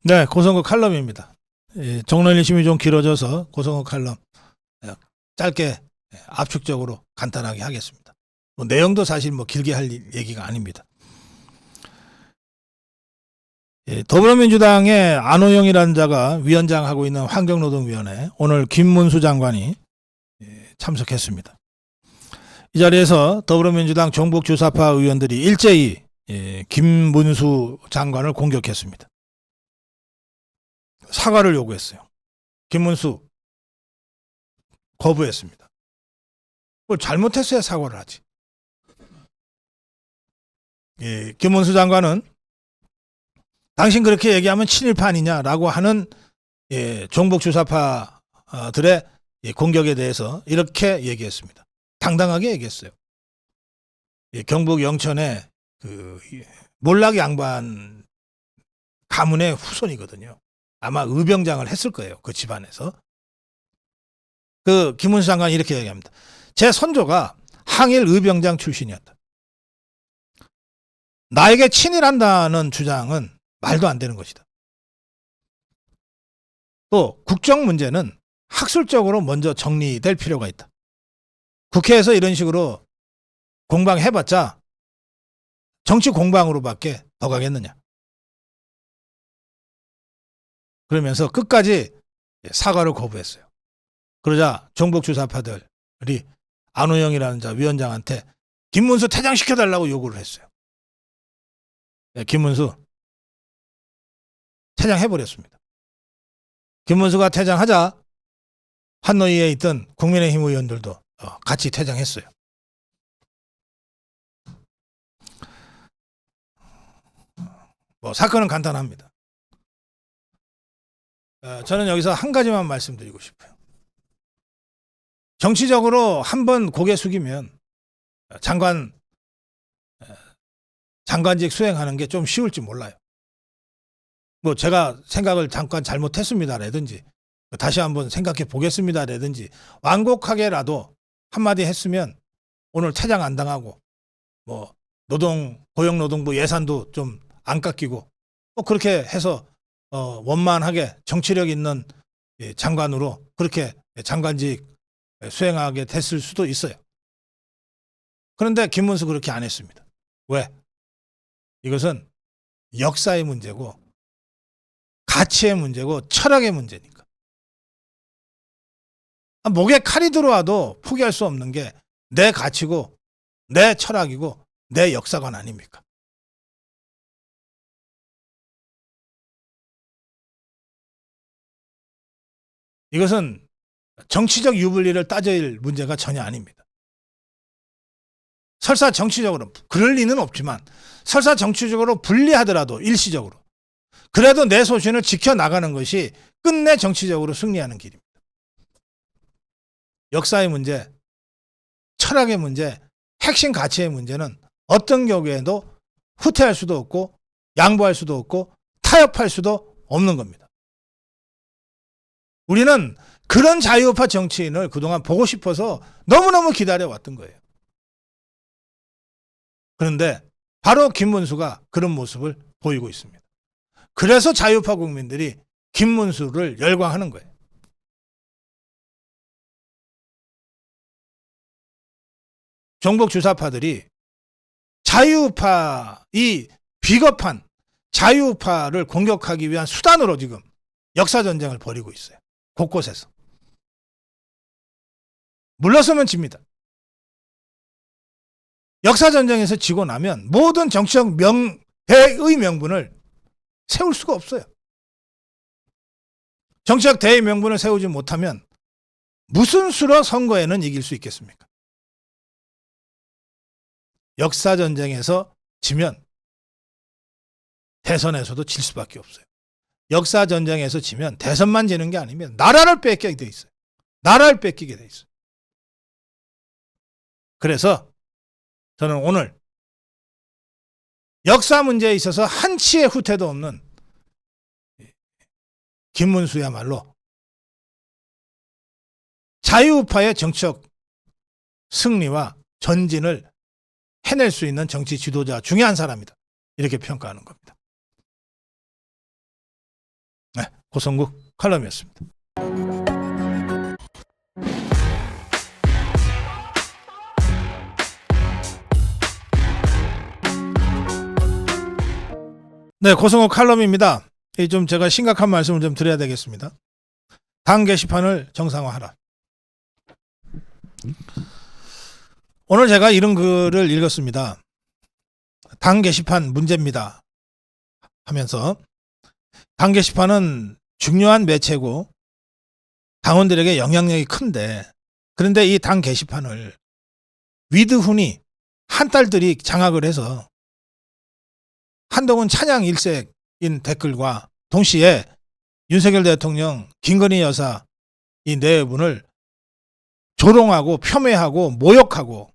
네, 고성국 칼럼입니다. 정론일심이 좀 길어져서 고성국 칼럼 짧게 압축적으로 간단하게 하겠습니다. 내용도 사실 길게 할 얘기가 아닙니다. 더불어민주당의 안호영이라는 자가 위원장하고 있는 환경노동위원회 오늘 김문수 장관이 참석했습니다. 이 자리에서 더불어민주당 종북주사파 의원들이 일제히 김문수 장관을 공격했습니다. 사과를 요구했어요. 김문수 거부했습니다. 뭘 잘못했어야 사과를 하지. 김문수 장관은 당신 그렇게 얘기하면 친일파 아니냐라고 하는 종북주사파들의 공격에 대해서 이렇게 얘기했습니다. 당당하게 얘기했어요. 경북 영천의 몰락 양반 가문의 후손이거든요. 아마 의병장을 했을 거예요. 그 집안에서. 김문수 장관이 이렇게 얘기합니다. 제 선조가 항일 의병장 출신이었다. 나에게 친일한다는 주장은 말도 안 되는 것이다. 또 국정 문제는 학술적으로 먼저 정리될 필요가 있다. 국회에서 이런 식으로 공방해봤자 정치 공방으로밖에 더 가겠느냐. 그러면서 끝까지 사과를 거부했어요. 그러자 종북주사파들이 안호영이라는 자 위원장한테 김문수 퇴장시켜달라고 요구를 했어요. 김문수 퇴장해버렸습니다. 김문수가 퇴장하자 한노위에 있던 국민의힘 의원들도 같이 퇴장했어요. 사건은 간단합니다. 저는 여기서 한 가지만 말씀드리고 싶어요. 정치적으로 한번 고개 숙이면 장관직 수행하는 게 좀 쉬울지 몰라요. 제가 생각을 잠깐 잘못했습니다라든지 다시 한번 생각해 보겠습니다라든지 완곡하게라도 한마디 했으면 오늘 퇴장 안 당하고 고용노동부 예산도 좀 안 깎이고 그렇게 해서 원만하게 정치력 있는 장관으로 그렇게 장관직 수행하게 됐을 수도 있어요. 그런데 김문수 그렇게 안 했습니다. 왜? 이것은 역사의 문제고 가치의 문제고 철학의 문제니까. 목에 칼이 들어와도 포기할 수 없는 게 내 가치고 내 철학이고 내 역사관 아닙니까? 이것은 정치적 유불리를 따질 문제가 전혀 아닙니다. 설사 정치적으로 그럴 리는 없지만 설사 정치적으로 불리하더라도 일시적으로 그래도 내 소신을 지켜나가는 것이 끝내 정치적으로 승리하는 길입니다. 역사의 문제, 철학의 문제, 핵심 가치의 문제는 어떤 경우에도 후퇴할 수도 없고 양보할 수도 없고 타협할 수도 없는 겁니다. 우리는 그런 자유우파 정치인을 그동안 보고 싶어서 너무너무 기다려왔던 거예요. 그런데 바로 김문수가 그런 모습을 보이고 있습니다. 그래서 자유우파 국민들이 김문수를 열광하는 거예요. 종북주사파들이 이 비겁한 자유우파를 공격하기 위한 수단으로 지금 역사전쟁을 벌이고 있어요. 곳곳에서. 물러서면 집니다. 역사전쟁에서 지고 나면 모든 정치적 대의 명분을 세울 수가 없어요. 정치적 대의 명분을 세우지 못하면 무슨 수로 선거에는 이길 수 있겠습니까? 역사전쟁에서 지면 대선에서도 질 수밖에 없어요. 역사전쟁에서 지면 대선만 지는 게 아니면 나라를 뺏기게 돼 있어요. 나라를 뺏기게 돼 있어요. 그래서 저는 오늘 역사 문제에 있어서 한치의 후퇴도 없는 김문수야말로 자유우파의 정치적 승리와 전진을 해낼 수 있는 정치 지도자 중에 한 사람이다. 이렇게 평가하는 겁니다. 고성국 칼럼이었습니다. 네, 고성국 칼럼입니다. 좀 제가 심각한 말씀을 좀 드려야 되겠습니다. 당 게시판을 정상화하라. 오늘 제가 이런 글을 읽었습니다. 당 게시판 문제입니다 하면서, 당 게시판은 중요한 매체고 당원들에게 영향력이 큰데, 그런데 이 당 게시판을 위드훈이 한딸들이 장악을 해서 한동훈 찬양 일색인 댓글과 동시에 윤석열 대통령, 김건희 여사 이 네 분을 조롱하고 폄훼하고 모욕하고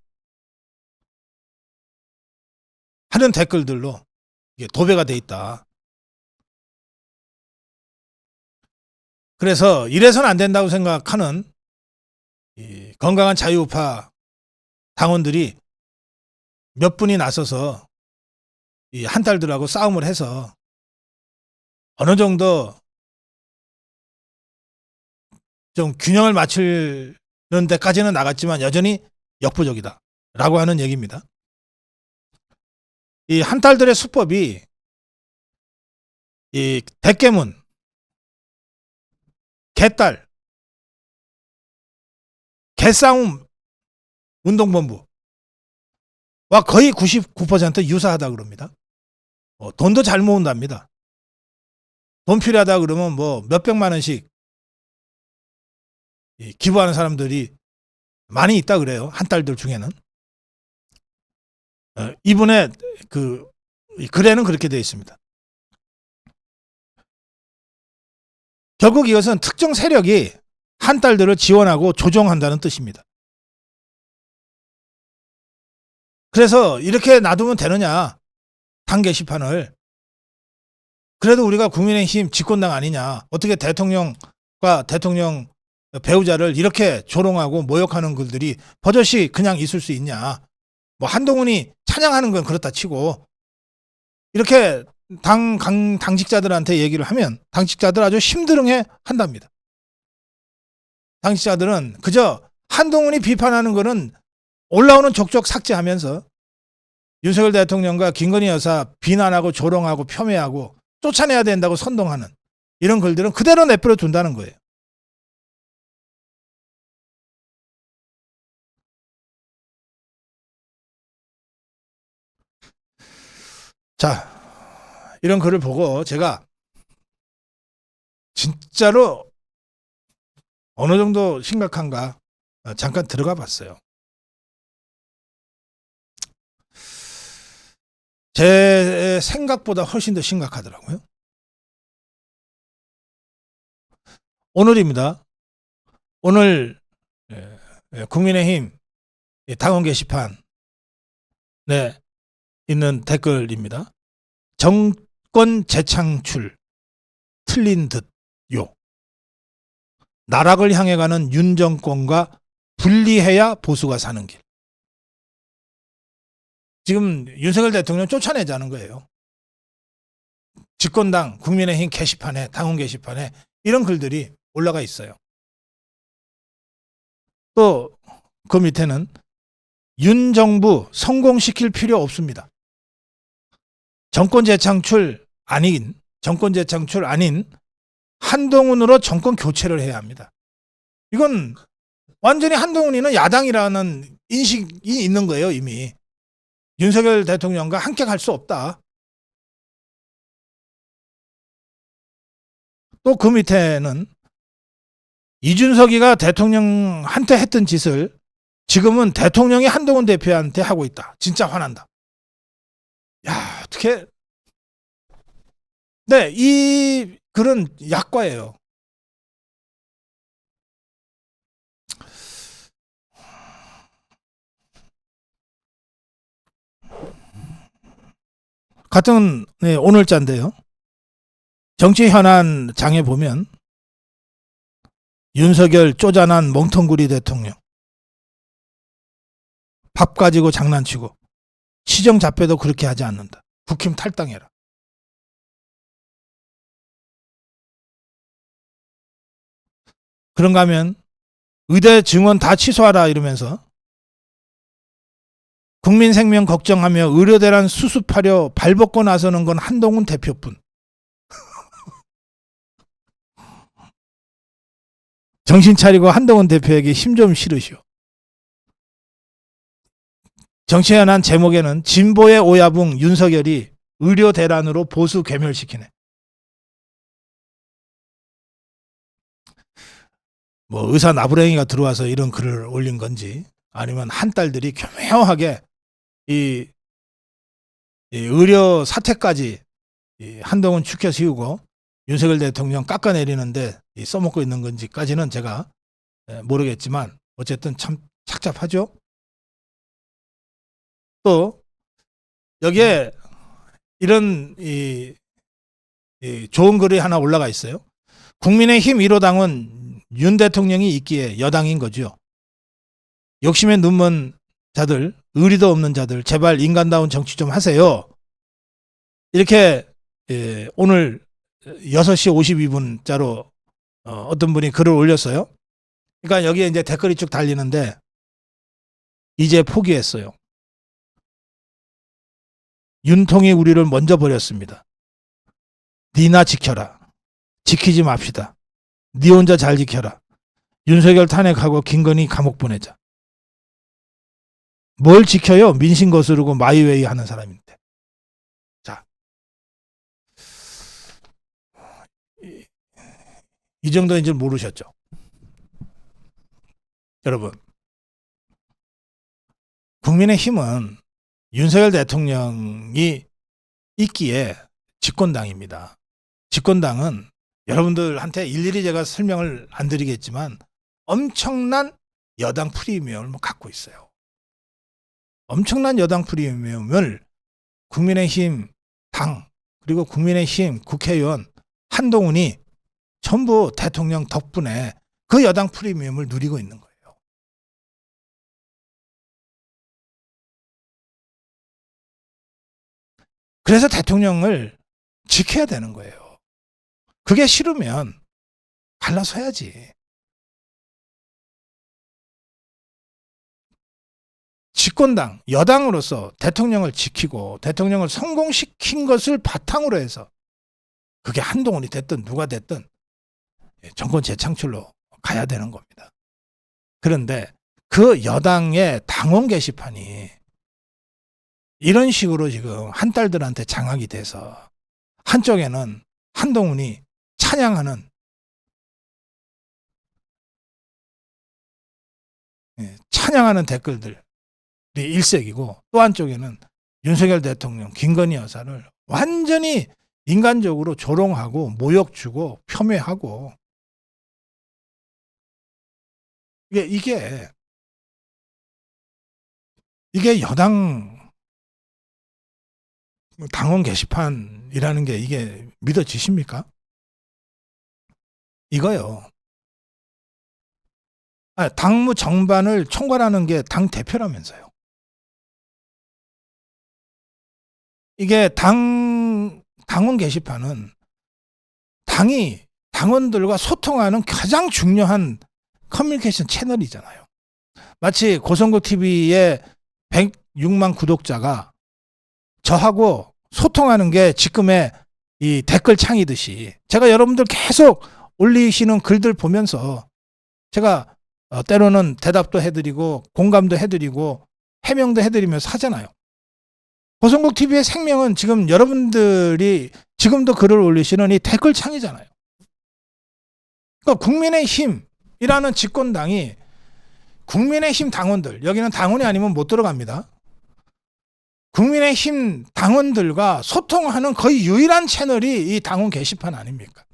하는 댓글들로 이게 도배가 돼 있다. 그래서 이래서는 안 된다고 생각하는 이 건강한 자유우파 당원들이 몇 분이 나서서 이 한딸들하고 싸움을 해서 어느 정도 좀 균형을 맞추는 데까지는 나갔지만 여전히 역부족이다 라고 하는 얘기입니다. 이 한딸들의 수법이 이 대깨문, 개딸, 개싸움 운동본부와 거의 99% 유사하다 그럽니다. 돈도 잘 모은답니다. 돈 필요하다 그러면 뭐 몇백만 원씩 기부하는 사람들이 많이 있다 그래요. 한딸들 중에는. 이분의 그 글에는 그렇게 되어 있습니다. 결국 이것은 특정 세력이 한딸들을 지원하고 조종한다는 뜻입니다. 그래서 이렇게 놔두면 되느냐, 당 게시판을. 그래도 우리가 국민의힘 집권당 아니냐, 어떻게 대통령과 대통령 배우자를 이렇게 조롱하고 모욕하는 글들이 버젓이 그냥 있을 수 있냐. 뭐 한동훈이 찬양하는 건 그렇다 치고, 이렇게 당직자들한테 얘기를 하면 당직자들 아주 심드렁해 한답니다. 당직자들은 그저 한동훈이 비판하는 거는 올라오는 족족 삭제하면서 윤석열 대통령과 김건희 여사 비난하고 조롱하고 폄훼하고 쫓아내야 된다고 선동하는 이런 글들은 그대로 내버려 둔다는 거예요. 자, 이런 글을 보고 제가 진짜로 어느 정도 심각한가 잠깐 들어가 봤어요. 제 생각보다 훨씬 더 심각하더라고요. 오늘입니다. 오늘 국민의힘 당원 게시판에 있는 댓글입니다. 정권 재창출 틀린 듯요. 나락을 향해 가는 윤 정권과 분리해야 보수가 사는 길. 지금 윤석열 대통령 쫓아내자는 거예요. 집권당 국민의힘 게시판에, 당원 게시판에 이런 글들이 올라가 있어요. 또 그 밑에는 윤 정부 성공시킬 필요 없습니다. 정권 재창출 아닌 한동훈으로 정권 교체를 해야 합니다. 이건 완전히 한동훈이는 야당이라는 인식이 있는 거예요, 이미. 윤석열 대통령과 함께 갈 수 없다. 또 그 밑에는 이준석이가 대통령한테 했던 짓을 지금은 대통령이 한동훈 대표한테 하고 있다. 진짜 화난다. 야, 어떻게. 네, 이 글은 약과예요. 같은 오늘자인데요. 정치 현안 장에 보면 윤석열 쪼잔한 멍텅구리 대통령, 밥 가지고 장난치고 시정 잡혀도 그렇게 하지 않는다. 국힘 탈당해라. 그런가 하면 의대 증원 다 취소하라 이러면서 국민 생명 걱정하며 의료대란 수습하려 발벗고 나서는 건 한동훈 대표뿐. 정신 차리고 한동훈 대표에게 힘 좀 실으시오. 정치연한 제목에는 진보의 오야붕 윤석열이 의료대란으로 보수 괴멸시키네. 뭐 의사 나부랭이가 들어와서 이런 글을 올린 건지 아니면 한딸들이 교묘하게 이 의료 사태까지 한동훈 축혀 세우고 윤석열 대통령 깎아내리는데 써먹고 있는 건지까지는 제가 모르겠지만 어쨌든 참 착잡하죠. 또 여기에 이런 좋은 글이 하나 올라가 있어요. 국민의힘 1호당은 윤 대통령이 있기에 여당인 거죠. 욕심에 눈먼 자들, 의리도 없는 자들, 제발 인간다운 정치 좀 하세요. 이렇게 오늘 6시 52분자로 어떤 분이 글을 올렸어요. 그러니까 여기에 이제 댓글이 쭉 달리는데 이제 포기했어요. 윤통이 우리를 먼저 버렸습니다. 니나 지켜라. 지키지 맙시다. 니 혼자 잘 지켜라. 윤석열 탄핵하고 김건희 감옥 보내자. 뭘 지켜요? 민심 거스르고 마이웨이 하는 사람인데. 자, 이 정도인 줄 모르셨죠? 여러분, 국민의힘은 윤석열 대통령이 있기에 집권당입니다. 집권당은 여러분들한테 일일이 제가 설명을 안 드리겠지만 엄청난 여당 프리미엄을 갖고 있어요. 엄청난 여당 프리미엄을 국민의힘 당 그리고 국민의힘 국회의원 한동훈이 전부 대통령 덕분에 그 여당 프리미엄을 누리고 있는 거예요. 그래서 대통령을 지켜야 되는 거예요. 그게 싫으면 갈라서야지. 집권당, 여당으로서 대통령을 지키고 대통령을 성공시킨 것을 바탕으로 해서 그게 한동훈이 됐든 누가 됐든 정권 재창출로 가야 되는 겁니다. 그런데 그 여당의 당원 게시판이 이런 식으로 지금 한딸들한테 장악이 돼서 한쪽에는 한동훈이 찬양하는 댓글들이 일색이고 또 한쪽에는 윤석열 대통령, 김건희 여사를 완전히 인간적으로 조롱하고 모욕 주고 폄훼하고 이게 여당 당원 게시판이라는 게 이게 믿어지십니까? 이거요. 당무 정반을 총괄하는 게 당 대표라면서요. 이게 당원 게시판은 당이 당원들과 소통하는 가장 중요한 커뮤니케이션 채널이잖아요. 마치 고성국 TV의 106만 구독자가 저하고 소통하는 게 지금의 이 댓글 창이듯이 제가 여러분들 계속 올리시는 글들 보면서 제가 때로는 대답도 해드리고 공감도 해드리고 해명도 해드리면서 하잖아요. 고성국 TV의 생명은 지금 여러분들이 지금도 글을 올리시는 이 댓글 창이잖아요. 그러니까 국민의힘이라는 집권당이 국민의힘 당원들, 여기는 당원이 아니면 못 들어갑니다. 국민의힘 당원들과 소통하는 거의 유일한 채널이 이 당원 게시판 아닙니까?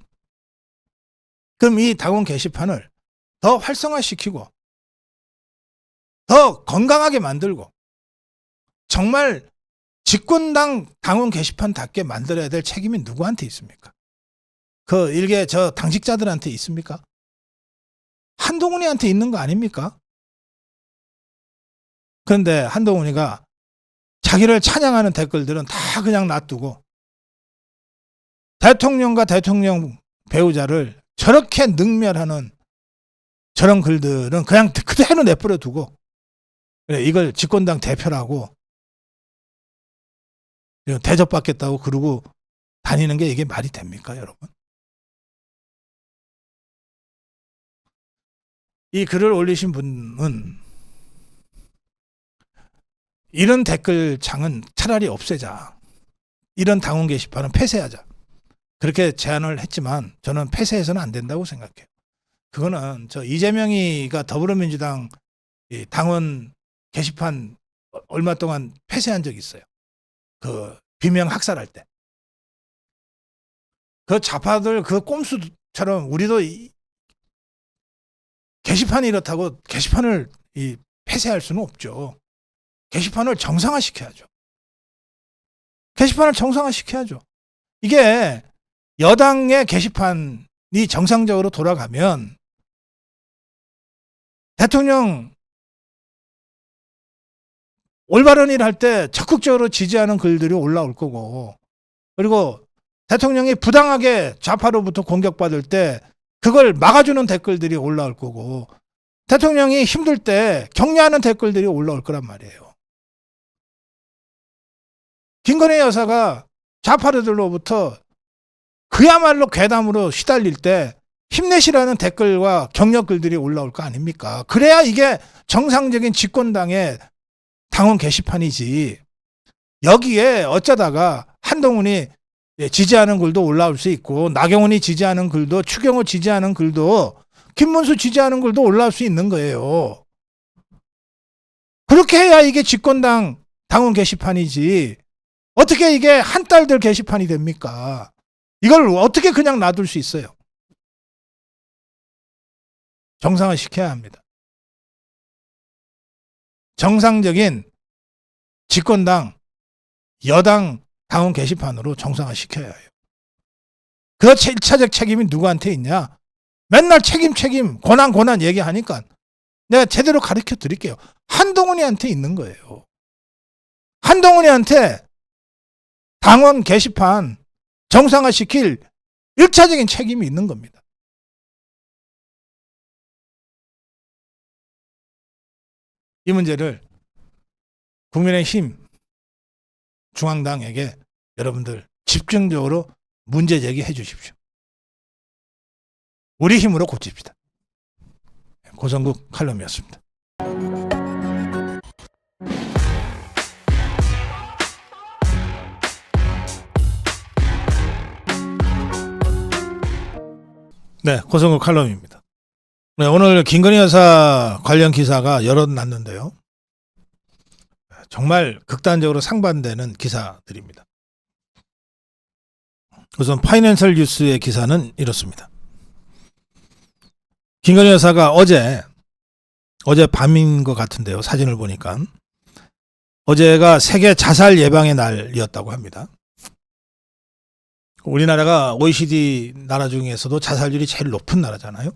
그럼 이 당원 게시판을 더 활성화시키고 더 건강하게 만들고 정말 집권당 당원 게시판답게 만들어야 될 책임이 누구한테 있습니까? 그 일개 저 당직자들한테 있습니까? 한동훈이한테 있는 거 아닙니까? 그런데 한동훈이가 자기를 찬양하는 댓글들은 다 그냥 놔두고 대통령과 대통령 배우자를 저렇게 능멸하는 저런 글들은 그냥 그대로 내버려 두고 그래, 이걸 집권당 대표라고 대접받겠다고 그러고 다니는 게 이게 말이 됩니까, 여러분? 이 글을 올리신 분은 이런 댓글창은 차라리 없애자. 이런 당원 게시판은 폐쇄하자. 그렇게 제안을 했지만 저는 폐쇄해서는 안 된다고 생각해요. 그거는 저 이재명이가 더불어민주당 당원 게시판 얼마 동안 폐쇄한 적이 있어요. 그 비명 학살할 때. 그 좌파들 그 꼼수처럼 우리도 게시판이 이렇다고 게시판을 폐쇄할 수는 없죠. 게시판을 정상화시켜야죠. 게시판을 정상화시켜야죠. 이게 여당의 게시판이 정상적으로 돌아가면 대통령 올바른 일 할 때 적극적으로 지지하는 글들이 올라올 거고, 그리고 대통령이 부당하게 좌파로부터 공격받을 때 그걸 막아주는 댓글들이 올라올 거고, 대통령이 힘들 때 격려하는 댓글들이 올라올 거란 말이에요. 김건희 여사가 좌파들로부터 그야말로 괴담으로 시달릴 때 힘내시라는 댓글과 격려 글들이 올라올 거 아닙니까? 그래야 이게 정상적인 집권당의 당원 게시판이지. 여기에 어쩌다가 한동훈이 지지하는 글도 올라올 수 있고, 나경원이 지지하는 글도, 추경호 지지하는 글도, 김문수 지지하는 글도 올라올 수 있는 거예요. 그렇게 해야 이게 집권당 당원 게시판이지. 어떻게 이게 한딸들 게시판이 됩니까? 이걸 어떻게 그냥 놔둘 수 있어요? 정상화 시켜야 합니다. 정상적인 집권당, 여당 당원 게시판으로 정상화 시켜야 해요. 그 1차적 책임이 누구한테 있냐? 맨날 책임, 고난 얘기하니까 내가 제대로 가르쳐 드릴게요. 한동훈이한테 있는 거예요. 한동훈이한테 당원 게시판 정상화 시킬 1차적인 책임이 있는 겁니다. 이 문제를 국민의힘 중앙당에게 여러분들 집중적으로 문제 제기해 주십시오. 우리 힘으로 고칩시다. 고성국 칼럼이었습니다. 네, 고성국 칼럼입니다. 네, 오늘 김건희 여사 관련 기사가 여러 났는데요. 정말 극단적으로 상반되는 기사들입니다. 우선 파이낸셜 뉴스의 기사는 이렇습니다. 김건희 여사가 어제 밤인 것 같은데요. 사진을 보니까. 어제가 세계 자살 예방의 날이었다고 합니다. 우리나라가 OECD 나라 중에서도 자살률이 제일 높은 나라잖아요.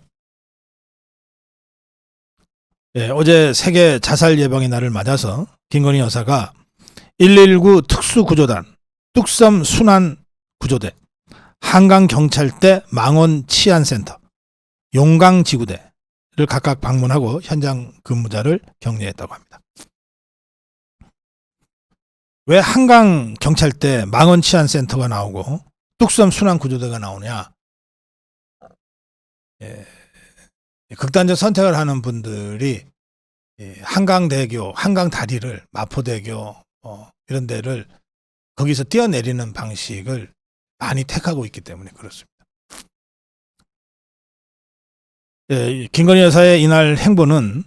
네, 어제 세계 자살 예방의 날을 맞아서 김건희 여사가 119 특수구조단, 뚝섬 순환구조대, 한강경찰대 망원치안센터, 용강지구대를 각각 방문하고 현장 근무자를 격려했다고 합니다. 왜 한강경찰대 망원치안센터가 나오고 뚝섬 순환구조대가 나오냐? 극단적 선택을 하는 분들이 한강대교, 한강다리를, 마포대교 이런 데를 거기서 뛰어내리는 방식을 많이 택하고 있기 때문에 그렇습니다. 김건희 여사의 이날 행보는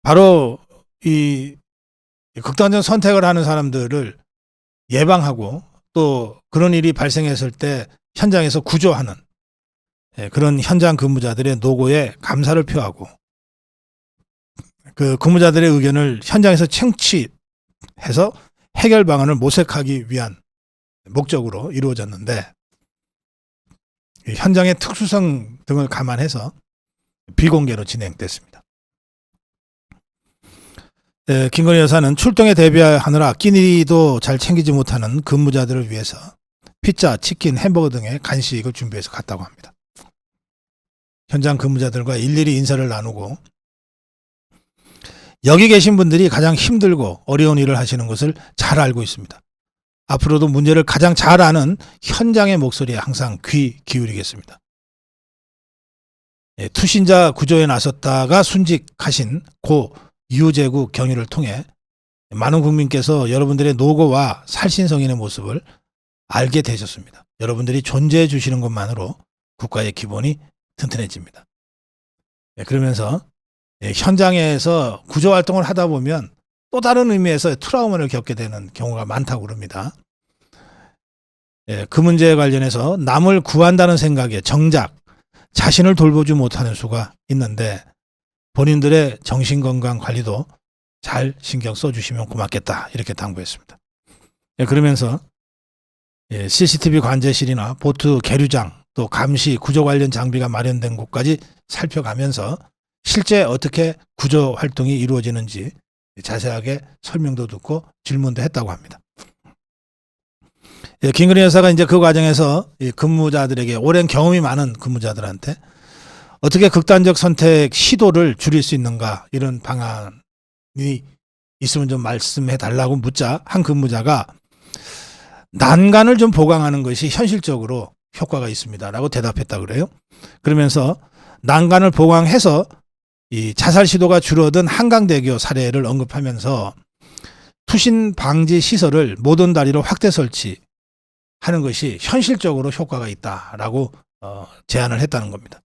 바로 이 극단적 선택을 하는 사람들을 예방하고 또 그런 일이 발생했을 때 현장에서 구조하는 그런 현장 근무자들의 노고에 감사를 표하고 그 근무자들의 의견을 현장에서 청취해서 해결 방안을 모색하기 위한 목적으로 이루어졌는데, 현장의 특수성 등을 감안해서 비공개로 진행됐습니다. 김건희 여사는 출동에 대비하느라 끼니도 잘 챙기지 못하는 근무자들을 위해서 피자, 치킨, 햄버거 등의 간식을 준비해서 갔다고 합니다. 현장 근무자들과 일일이 인사를 나누고 여기 계신 분들이 가장 힘들고 어려운 일을 하시는 것을 잘 알고 있습니다. 앞으로도 문제를 가장 잘 아는 현장의 목소리에 항상 귀 기울이겠습니다. 투신자 구조에 나섰다가 순직하신 고 유재구 경위를 통해 많은 국민께서 여러분들의 노고와 살신성인의 모습을 알게 되셨습니다. 여러분들이 존재해 주시는 것만으로 국가의 기본이 튼튼해집니다. 그러면서 현장에서 구조활동을 하다 보면 또 다른 의미에서 트라우마를 겪게 되는 경우가 많다고 그럽니다. 그 문제에 관련해서 남을 구한다는 생각에 정작 자신을 돌보지 못하는 수가 있는데 본인들의 정신건강 관리도 잘 신경 써주시면 고맙겠다 이렇게 당부했습니다. 그러면서 CCTV 관제실이나 보트 계류장 또 감시 구조 관련 장비가 마련된 곳까지 살펴가면서 실제 어떻게 구조 활동이 이루어지는지 자세하게 설명도 듣고 질문도 했다고 합니다. 김건희 여사가 이제 그 과정에서 근무자들에게 오랜 경험이 많은 근무자들한테 어떻게 극단적 선택 시도를 줄일 수 있는가 이런 방안이 있으면 좀 말씀해 달라고 묻자 한 근무자가 난간을 좀 보강하는 것이 현실적으로 효과가 있습니다라고 대답했다 그래요. 그러면서 난간을 보강해서 이 자살 시도가 줄어든 한강대교 사례를 언급하면서 투신 방지 시설을 모든 다리로 확대 설치하는 것이 현실적으로 효과가 있다라고 제안을 했다는 겁니다.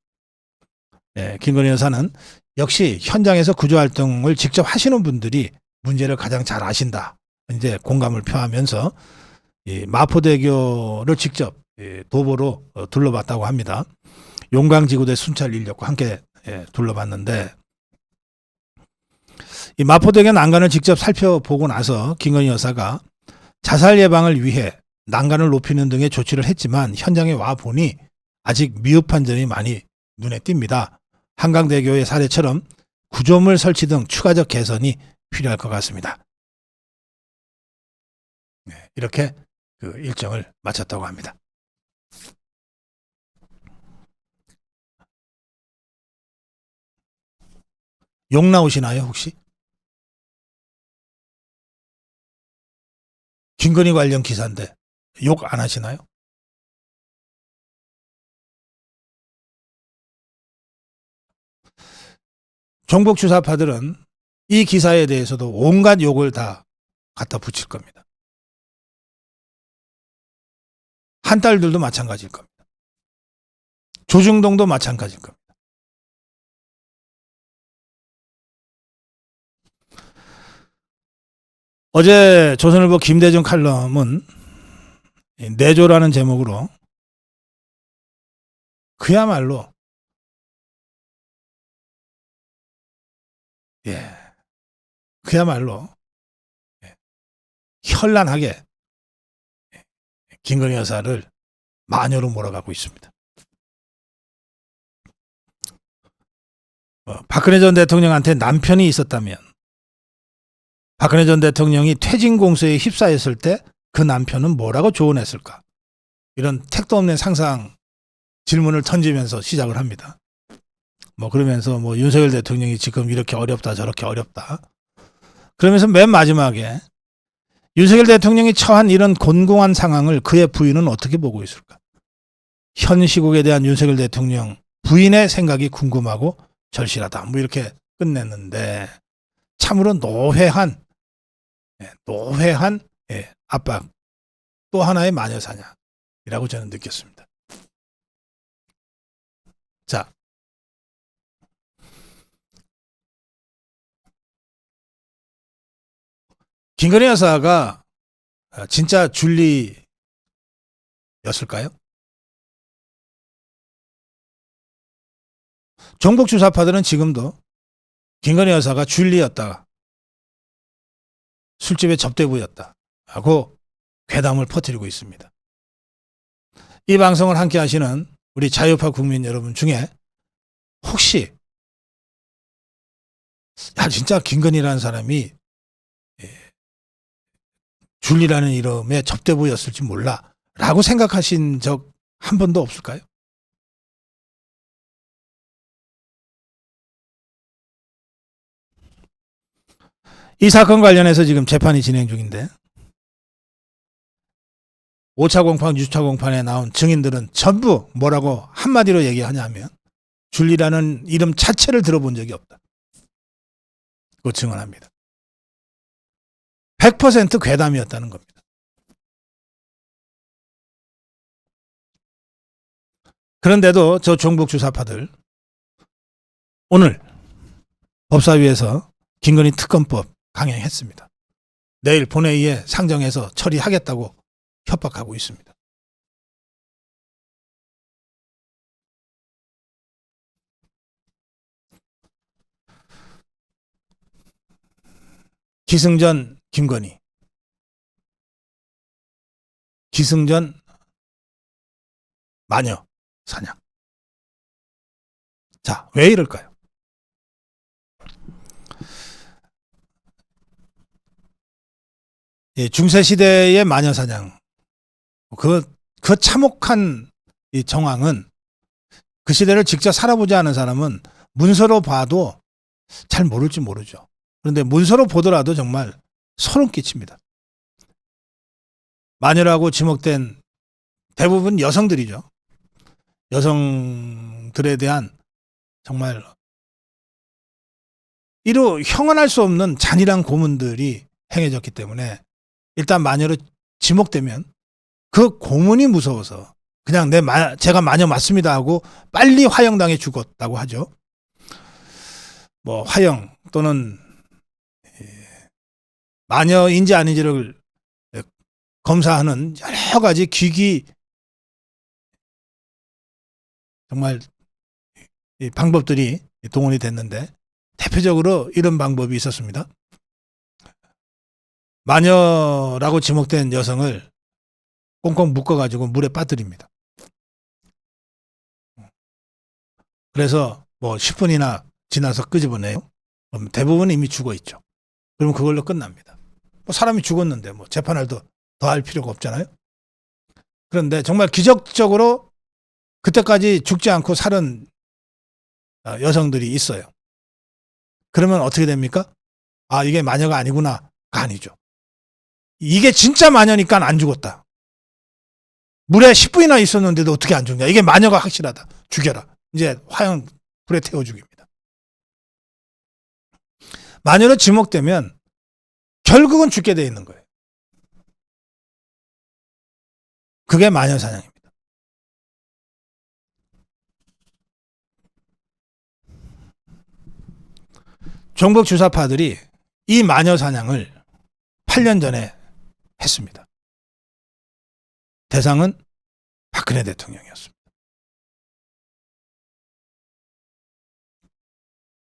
김건희 여사는 역시 현장에서 구조활동을 직접 하시는 분들이 문제를 가장 잘 아신다. 이제 공감을 표하면서 이 마포대교를 직접 도보로 둘러봤다고 합니다. 용강지구대 순찰 인력과 함께 둘러봤는데 이 마포대교 난간을 직접 살펴보고 나서 김건희 여사가 자살 예방을 위해 난간을 높이는 등의 조치를 했지만 현장에 와 보니 아직 미흡한 점이 많이 눈에 띕니다. 한강대교의 사례처럼 구조물 설치 등 추가적 개선이 필요할 것 같습니다. 이렇게 그 일정을 마쳤다고 합니다. 욕 나오시나요 혹시? 김건희 관련 기사인데 욕 안 하시나요? 정복 주사파들은 이 기사에 대해서도 온갖 욕을 다 갖다 붙일 겁니다. 한딸들도 마찬가지일 겁니다. 조중동도 마찬가지일 겁니다. 어제 조선일보 김대중 칼럼은 내조라는 제목으로 그야말로 현란하게 김건희 여사를 마녀로 몰아가고 있습니다. 박근혜 전 대통령한테 남편이 있었다면 박근혜 전 대통령이 퇴진 공소에 휩싸였을 때 그 남편은 뭐라고 조언했을까? 이런 택도 없는 상상 질문을 던지면서 시작을 합니다. 그러면서 윤석열 대통령이 지금 이렇게 어렵다 저렇게 어렵다. 그러면서 맨 마지막에 윤석열 대통령이 처한 이런 곤궁한 상황을 그의 부인은 어떻게 보고 있을까? 현 시국에 대한 윤석열 대통령 부인의 생각이 궁금하고 절실하다. 이렇게 끝냈는데 참으로 노회한 압박 또 하나의 마녀사냥이라고 저는 느꼈습니다. 자, 김건희 여사가 진짜 줄리였을까요? 정복 주사파들은 지금도 김건희 여사가 줄리였다. 술집의 접대부였다. 하고 괴담을 퍼뜨리고 있습니다. 이 방송을 함께 하시는 우리 자유파 국민 여러분 중에 혹시 진짜 김건희라는 사람이 줄리라는 이름의 접대부였을지 몰라 라고 생각하신 적 한 번도 없을까요? 이 사건 관련해서 지금 재판이 진행 중인데 5차 공판, 6차 공판에 나온 증인들은 전부 뭐라고 한마디로 얘기하냐면 줄리라는 이름 자체를 들어본 적이 없다. 그 증언합니다. 100% 괴담이었다는 겁니다. 그런데도 저 종북 주사파들 오늘 법사위에서 김건희 특검법 강행했습니다. 내일 본회의에 상정해서 처리하겠다고 협박하고 있습니다. 기승전 김건희, 기승전 마녀 사냥. 자, 왜 이럴까요? 중세시대의 마녀 사냥, 그 참혹한 이 정황은 그 시대를 직접 살아보지 않은 사람은 문서로 봐도 잘 모를지 모르죠. 그런데 문서로 보더라도 정말 소름 끼칩니다. 마녀라고 지목된 대부분 여성들이죠. 여성들에 대한 정말 이루 형언할 수 없는 잔인한 고문들이 행해졌기 때문에 일단 마녀로 지목되면 그 고문이 무서워서 그냥 제가 마녀 맞습니다 하고 빨리 화형당해 죽었다고 하죠. 뭐 화형 또는 마녀인지 아닌지를 검사하는 여러 가지 기기 정말 방법들이 동원이 됐는데 대표적으로 이런 방법이 있었습니다. 마녀라고 지목된 여성을 꽁꽁 묶어가지고 물에 빠뜨립니다. 그래서 뭐 10분이나 지나서 끄집어내요. 그럼 대부분 이미 죽어 있죠. 그러면 그걸로 끝납니다. 뭐 사람이 죽었는데 뭐 재판을 더 할 필요가 없잖아요. 그런데 정말 기적적으로 그때까지 죽지 않고 살은 여성들이 있어요. 그러면 어떻게 됩니까? 아, 이게 마녀가 아니구나가 아니죠. 이게 진짜 마녀니까 안 죽었다. 물에 10분이나 있었는데도 어떻게 안 죽냐. 이게 마녀가 확실하다. 죽여라. 이제 화형 불에 태워 죽입니다. 마녀로 지목되면 결국은 죽게 돼 있는 거예요. 그게 마녀 사냥입니다. 종북 주사파들이 이 마녀 사냥을 8년 전에 했습니다. 대상은 박근혜 대통령이었습니다.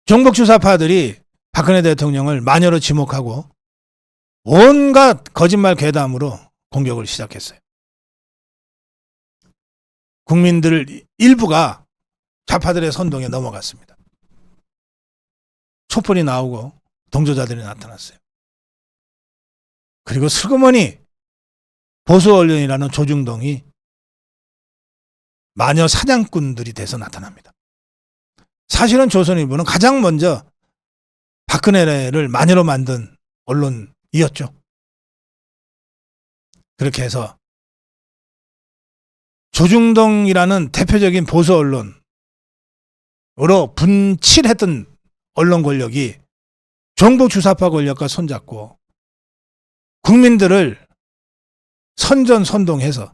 종북 주사파들이 박근혜 대통령을 마녀로 지목하고 온갖 거짓말 괴담으로 공격을 시작했어요. 국민들 일부가 좌파들의 선동에 넘어갔습니다. 촛불이 나오고 동조자들이 나타났어요. 그리고 슬그머니 보수 언론이라는 조중동이 마녀 사냥꾼들이 돼서 나타납니다. 사실은 조선일보는 가장 먼저 박근혜를 마녀로 만든 언론이었죠. 그렇게 해서 조중동이라는 대표적인 보수 언론으로 분칠했던 언론 권력이 종북 주사파 권력과 손잡고 국민들을 선전선동해서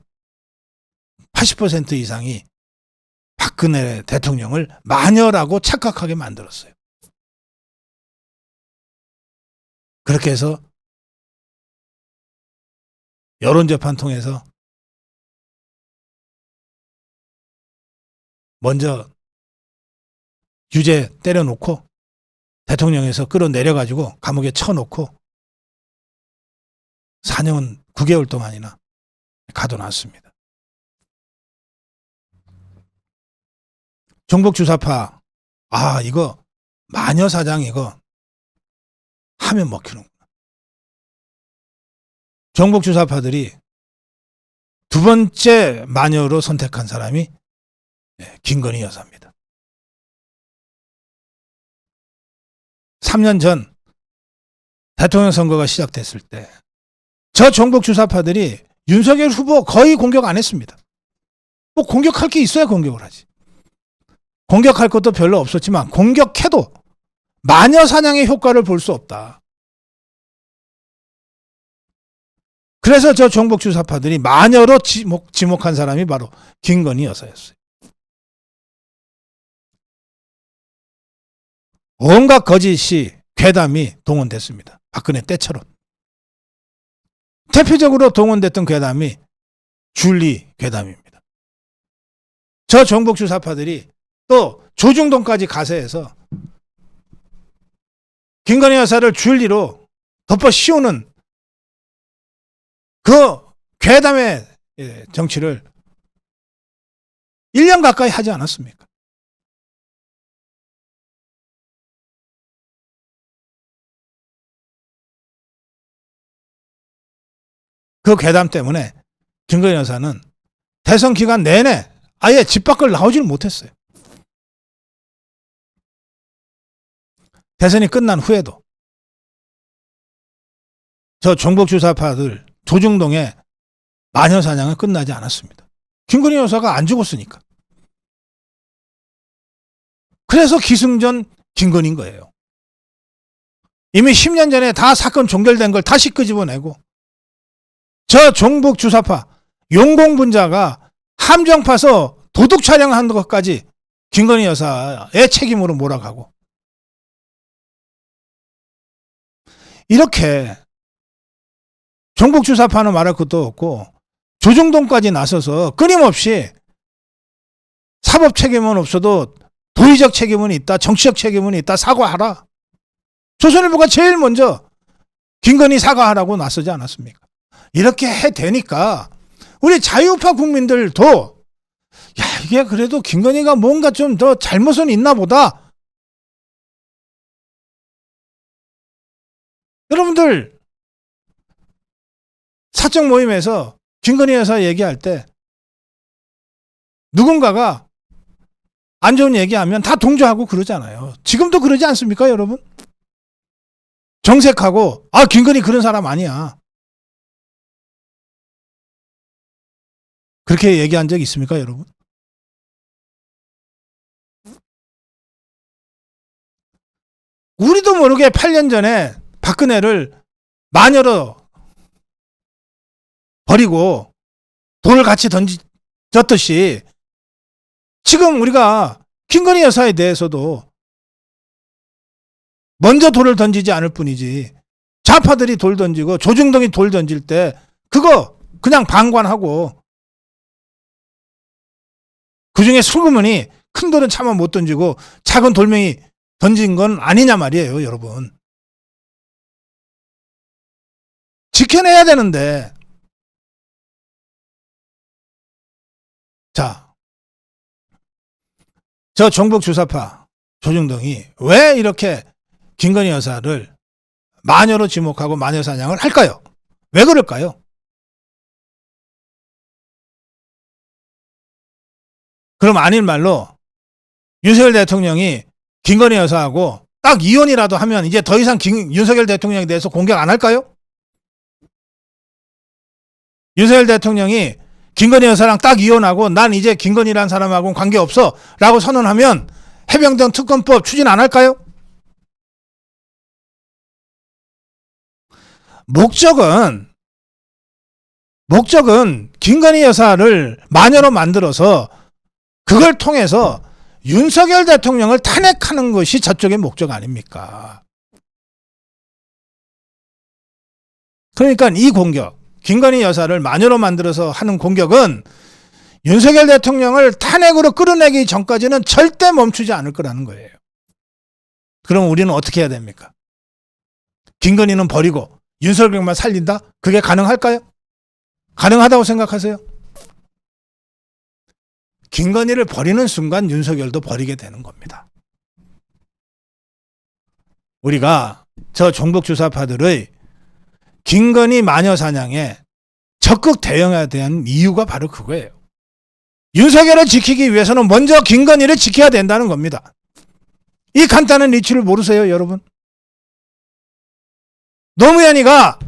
80% 이상이 박근혜 대통령을 마녀라고 착각하게 만들었어요. 그렇게 해서 여론재판 통해서 먼저 유죄 때려놓고 대통령에서 끌어내려가지고 감옥에 쳐놓고 4년 9개월 동안이나 가둬놨습니다. 종북 주사파, 이거 마녀 사장 이거 하면 먹히는구나. 종북 주사파들이 두 번째 마녀로 선택한 사람이 김건희 여사입니다. 3년 전 대통령 선거가 시작됐을 때 저 종북 주사파들이 윤석열 후보 거의 공격 안 했습니다. 뭐 공격할 게 있어야 공격을 하지. 공격할 것도 별로 없었지만 공격해도 마녀 사냥의 효과를 볼 수 없다. 그래서 저 종북 주사파들이 마녀로 지목한 사람이 바로 김건희 여사였어요. 온갖 거짓이 괴담이 동원됐습니다. 박근혜 때처럼. 대표적으로 동원됐던 괴담이 줄리 괴담입니다. 저 종북 주사파들이 또 조중동까지 가세해서 김건희 여사를 줄리로 덮어 씌우는 그 괴담의 정치를 1년 가까이 하지 않았습니까? 그 괴담 때문에 김건희 여사는 대선 기간 내내 아예 집 밖을 나오지를 못했어요. 대선이 끝난 후에도 저 종북 주사파들 조중동의 마녀 사냥은 끝나지 않았습니다. 김건희 여사가 안 죽었으니까. 그래서 기승전 김건희인 거예요. 이미 10년 전에 다 사건 종결된 걸 다시 끄집어내고 저 종북 주사파 용공분자가 함정 파서 도둑 촬영한 것까지 김건희 여사의 책임으로 몰아가고 이렇게 종북 주사파는 말할 것도 없고 조중동까지 나서서 끊임없이 사법 책임은 없어도 도의적 책임은 있다, 정치적 책임은 있다, 사과하라. 조선일보가 제일 먼저 김건희 사과하라고 나서지 않았습니까? 이렇게 해대니까 우리 자유우파 국민들도 야, 이게 그래도 김건희가 뭔가 좀 더 잘못은 있나 보다. 여러분들 사적 모임에서 김건희 여사 얘기할 때 누군가가 안 좋은 얘기하면 다 동조하고 그러잖아요. 지금도 그러지 않습니까, 여러분? 정색하고 아, 김건희 그런 사람 아니야. 그렇게 얘기한 적 있습니까, 여러분? 우리도 모르게 8년 전에 박근혜를 마녀로 버리고 돌을 같이 던졌듯이 지금 우리가 김건희 여사에 대해서도 먼저 돌을 던지지 않을 뿐이지 좌파들이 돌 던지고 조중동이 돌 던질 때 그거 그냥 방관하고 그중에 소금은이 큰 돌은 차마 못 던지고 작은 돌멩이 던진 건 아니냐 말이에요, 여러분. 지켜내야 되는데 자, 저 종북 주사파 조중동이 왜 이렇게 김건희 여사를 마녀로 지목하고 마녀 사냥을 할까요? 왜 그럴까요? 그럼 아닌 말로 윤석열 대통령이 김건희 여사하고 딱 이혼이라도 하면 이제 더 이상 윤석열 대통령에 대해서 공격 안 할까요? 윤석열 대통령이 김건희 여사랑 딱 이혼하고 난 이제 김건희라는 사람하고는 관계없어 라고 선언하면 해병대 특검법 추진 안 할까요? 목적은 김건희 여사를 마녀로 만들어서 그걸 통해서 윤석열 대통령을 탄핵하는 것이 저쪽의 목적 아닙니까? 그러니까 이 공격, 김건희 여사를 마녀로 만들어서 하는 공격은 윤석열 대통령을 탄핵으로 끌어내기 전까지는 절대 멈추지 않을 거라는 거예요. 그럼 우리는 어떻게 해야 됩니까? 김건희는 버리고 윤석열만 살린다? 그게 가능할까요? 가능하다고 생각하세요? 김건희를 버리는 순간 윤석열도 버리게 되는 겁니다. 우리가 저 종북 주사파들의 김건희 마녀 사냥에 적극 대응해야 되는 이유가 바로 그거예요. 윤석열을 지키기 위해서는 먼저 김건희를 지켜야 된다는 겁니다. 이 간단한 이치를 모르세요, 여러분? 노무현이가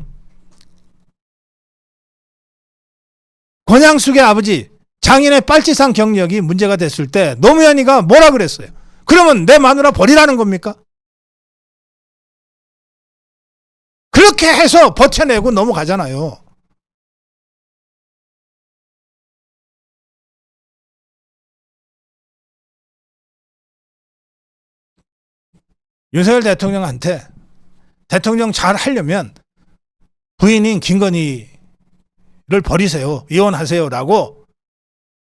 권양숙의 아버지 장인의 빨치산 경력이 문제가 됐을 때 노무현이가 뭐라 그랬어요? 그러면 내 마누라 버리라는 겁니까? 그렇게 해서 버텨내고 넘어가잖아요. 윤석열 대통령한테 대통령 잘 하려면 부인인 김건희를 버리세요. 이혼하세요라고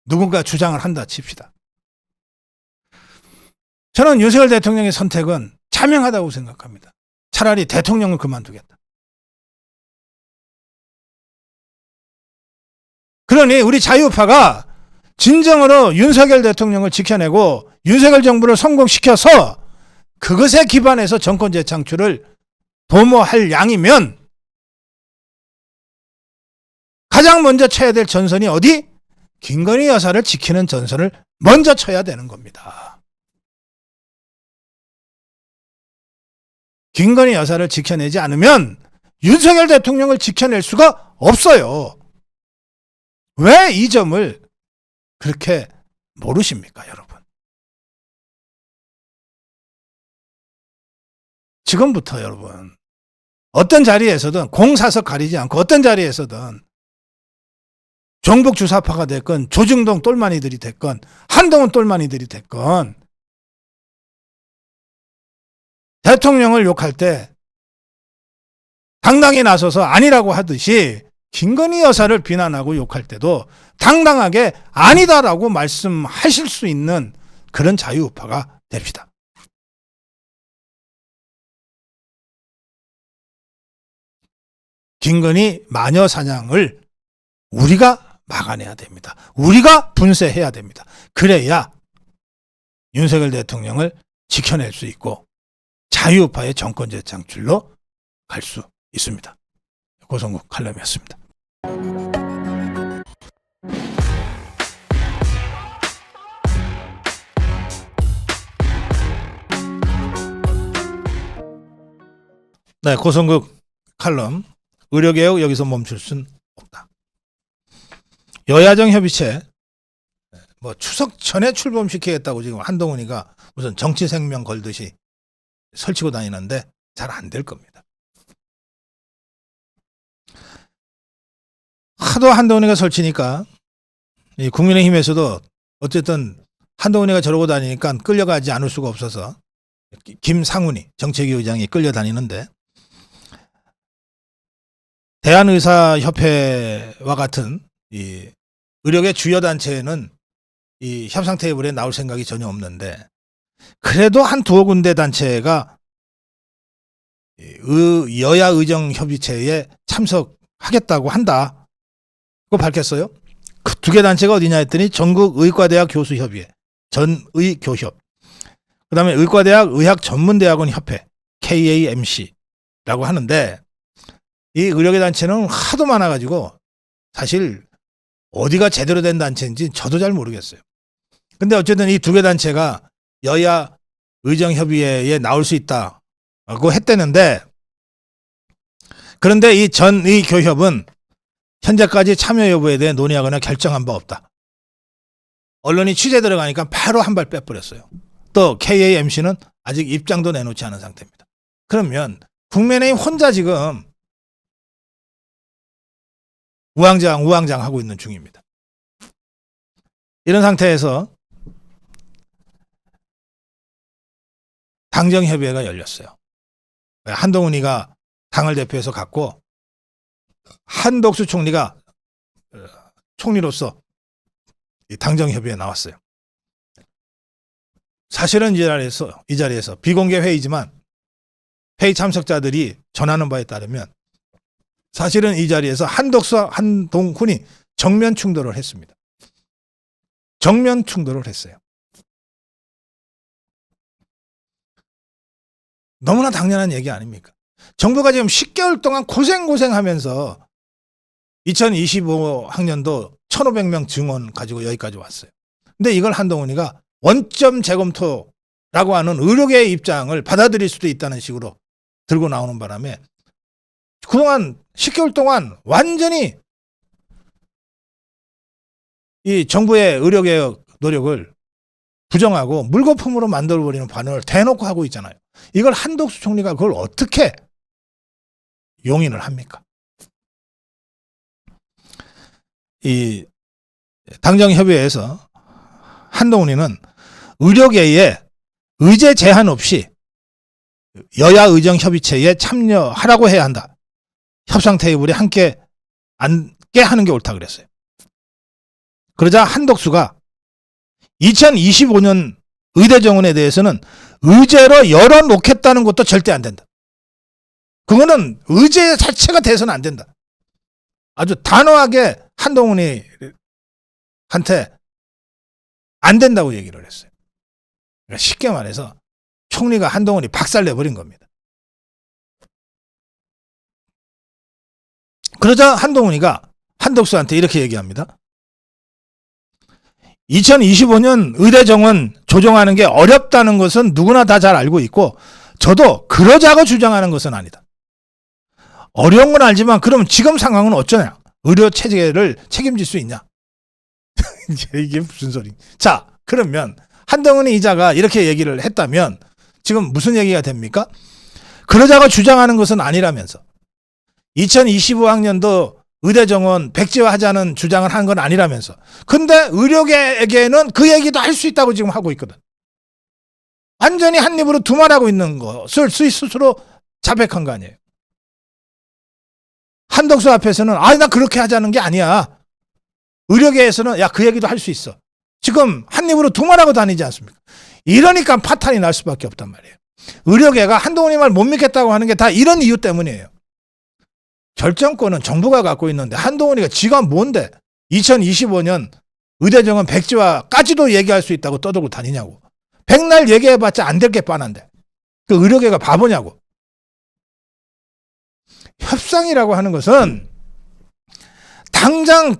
누군가 주장을 한다 칩시다. 저는 윤석열 대통령의 선택은 자명하다고 생각합니다. 차라리 대통령을 그만두겠다. 그러니 우리 자유파가 진정으로 윤석열 대통령을 지켜내고 윤석열 정부를 성공시켜서 그것에 기반해서 정권 재창출을 도모할 양이면 가장 먼저 쳐야 될 전선이 어디? 김건희 여사를 지키는 전선을 먼저 쳐야 되는 겁니다. 김건희 여사를 지켜내지 않으면 윤석열 대통령을 지켜낼 수가 없어요. 왜 이 점을 그렇게 모르십니까, 여러분? 지금부터 여러분, 어떤 자리에서든 공사석 가리지 않고 어떤 자리에서든 종북 주사파가 됐건 조중동 똘마니들이 됐건 한동훈 똘마니들이 됐건 대통령을 욕할 때 당당히 나서서 아니라고 하듯이 김건희 여사를 비난하고 욕할 때도 당당하게 아니다라고 말씀하실 수 있는 그런 자유우파가 됩시다. 김건희 마녀 사냥을 우리가 막아내야 됩니다. 우리가 분쇄해야 됩니다. 그래야 윤석열 대통령을 지켜낼 수 있고 자유우파의 정권 재창출로 갈 수 있습니다. 고성국 칼럼이었습니다. 네, 고성국 칼럼. 의료개혁 여기서 멈출 순 없다. 여야정 협의체 추석 전에 출범시키겠다고 지금 한동훈이가 무슨 정치 생명 걸듯이 설치고 다니는데 잘 안 될 겁니다. 하도 한동훈이가 설치니까 이 국민의힘에서도 어쨌든 한동훈이가 저러고 다니니까 끌려가지 않을 수가 없어서 김상훈이 정책위 의장이 끌려다니는데 대한의사협회와 같은 이 의료계 주요 단체는 이 협상 테이블에 나올 생각이 전혀 없는데 그래도 한 두어 군데 단체가 여야 의정협의체에 참석하겠다고 한다. 그거 밝혔어요. 그 두 개 단체가 어디냐 했더니 전국의과대학 교수협의회, 전의교협, 그 다음에 의과대학 의학전문대학원 협회, KAMC라고 하는데 이 의료계 단체는 하도 많아가지고 사실 어디가 제대로 된 단체인지 저도 잘 모르겠어요. 근데 어쨌든 이 두 개 단체가 여야 의정협의회에 나올 수 있다고 했대는데 그런데 이 전의교협은 현재까지 참여 여부에 대해 논의하거나 결정한 바 없다. 언론이 취재 들어가니까 바로 한 발 빼버렸어요. 또 KAMC는 아직 입장도 내놓지 않은 상태입니다. 그러면 국민의힘 혼자 지금 우왕좌왕 하고 있는 중입니다. 이런 상태에서 당정협의회가 열렸어요. 한동훈이가 당을 대표해서 갔고 한덕수 총리가 총리로서 당정협의회에 나왔어요. 사실은 이 자리에서 비공개 회의지만 회의 참석자들이 전하는 바에 따르면 사실은 이 자리에서 한덕수와 한동훈이 정면 충돌을 했습니다. 정면 충돌을 했어요. 너무나 당연한 얘기 아닙니까? 정부가 지금 10개월 동안 고생하면서 2025학년도 1,500명 증원 가지고 여기까지 왔어요. 근데 이걸 한동훈이가 원점 재검토라고 하는 의료계의 입장을 받아들일 수도 있다는 식으로 들고 나오는 바람에 그동안 10개월 동안 완전히 이 정부의 의료개혁 노력을 부정하고 물거품으로 만들어버리는 반응을 대놓고 하고 있잖아요. 이걸 한덕수 총리가 그걸 어떻게 용인을 합니까? 이 당정협의회에서 한동훈이는 의료계에 의제 제한 없이 여야 의정협의체에 참여하라고 해야 한다. 협상 테이블에 함께 앉게 하는 게 옳다 그랬어요. 그러자 한덕수가 2025년 의대 정원에 대해서는 의제로 열어놓겠다는 것도 절대 안 된다. 그거는 의제 자체가 돼서는 안 된다. 아주 단호하게 한동훈이한테 안 된다고 얘기를 했어요. 그러니까 쉽게 말해서 총리가 한동훈이 박살내버린 겁니다. 그러자 한동훈이가 한덕수한테 이렇게 얘기합니다. 2025년 의대 정원 조정하는 게 어렵다는 것은 누구나 다 잘 알고 있고 저도 그러자고 주장하는 것은 아니다. 어려운 건 알지만 그럼 지금 상황은 어쩌냐? 의료 체계를 책임질 수 있냐? 이게 무슨 소리? 자, 그러면 한동훈 이자가 이렇게 얘기를 했다면 지금 무슨 얘기가 됩니까? 그러자고 주장하는 것은 아니라면서 2025학년도 의대 정원 백지화하자는 주장을 한 건 아니라면서. 근데 의료계에게는 그 얘기도 할 수 있다고 지금 하고 있거든. 완전히 한 입으로 두말하고 있는 것을 스스로 자백한 거 아니에요. 한덕수 앞에서는 아니 나 그렇게 하자는 게 아니야. 의료계에서는 야 그 얘기도 할 수 있어. 지금 한 입으로 두말하고 다니지 않습니까? 이러니까 파탄이 날 수밖에 없단 말이에요. 의료계가 한동훈이 말 못 믿겠다고 하는 게 다 이런 이유 때문이에요. 결정권은 정부가 갖고 있는데 한동훈이가 지가 뭔데 2025년 의대 정원 백지화까지도 얘기할 수 있다고 떠들고 다니냐고. 백날 얘기해봤자 안 될 게 뻔한데 그 의료계가 바보냐고. 협상이라고 하는 것은 당장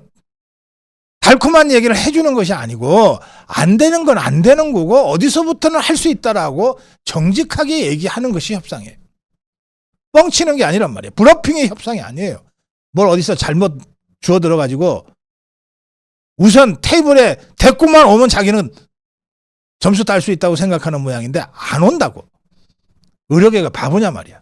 달콤한 얘기를 해주는 것이 아니고 안 되는 건 안 되는 거고 어디서부터는 할 수 있다라고 정직하게 얘기하는 것이 협상이에요. 뻥치는 게 아니란 말이에요. 브러핑이 협상이 아니에요. 뭘 어디서 잘못 주워 들어가지고 우선 테이블에 대꾸만 오면 자기는 점수 딸 수 있다고 생각하는 모양인데 안 온다고. 의료계가 바보냐 말이야.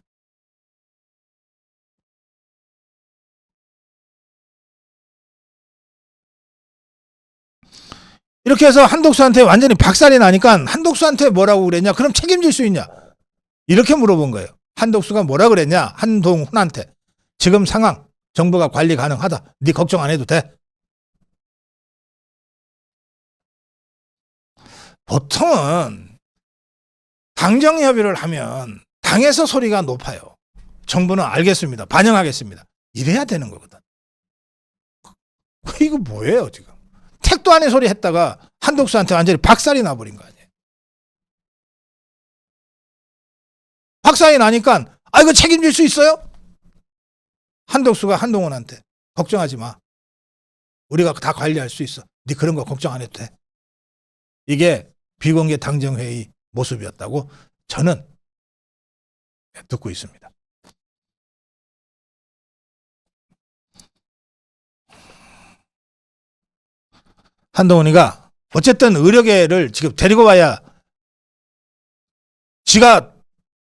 이렇게 해서 한덕수한테 완전히 박살이 나니까 한덕수한테 뭐라고 그랬냐? 그럼 책임질 수 있냐? 이렇게 물어본 거예요. 한덕수가 뭐라 그랬냐? 한동훈한테. 지금 상황 정부가 관리 가능하다. 네 걱정 안 해도 돼. 보통은 당정협의를 하면 당에서 소리가 높아요. 정부는 알겠습니다. 반영하겠습니다. 이래야 되는 거거든. 이거 뭐예요 지금. 택도 아닌 소리 했다가 한덕수한테 완전히 박살이 나버린 거 아니에요. 박살이 나니까 아 이거 책임질 수 있어요? 한덕수가 한동훈한테 걱정하지 마. 우리가 다 관리할 수 있어. 네 그런 거 걱정 안 해도 돼. 이게 비공개 당정회의 모습이었다고 저는 듣고 있습니다. 한동훈이가 어쨌든 의료계를 지금 데리고 와야 지가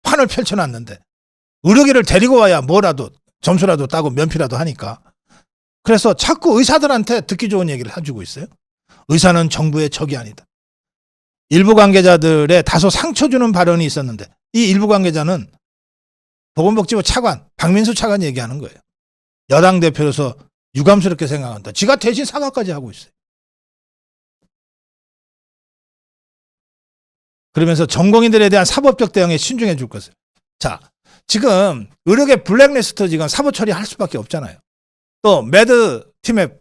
판을 펼쳐놨는데 의료계를 데리고 와야 뭐라도 점수라도 따고 면피라도 하니까 그래서 자꾸 의사들한테 듣기 좋은 얘기를 해주고 있어요. 의사는 정부의 적이 아니다. 일부 관계자들의 다소 상처 주는 발언이 있었는데 이 일부 관계자는 보건복지부 차관 박민수 차관 얘기하는 거예요. 여당 대표로서 유감스럽게 생각한다. 지가 대신 사과까지 하고 있어요. 그러면서 전공인들에 대한 사법적 대응에 신중해 줄 것을. 자, 지금 의료계 블랙리스트 지금 사법 처리할 수밖에 없잖아요. 또 매드 팀의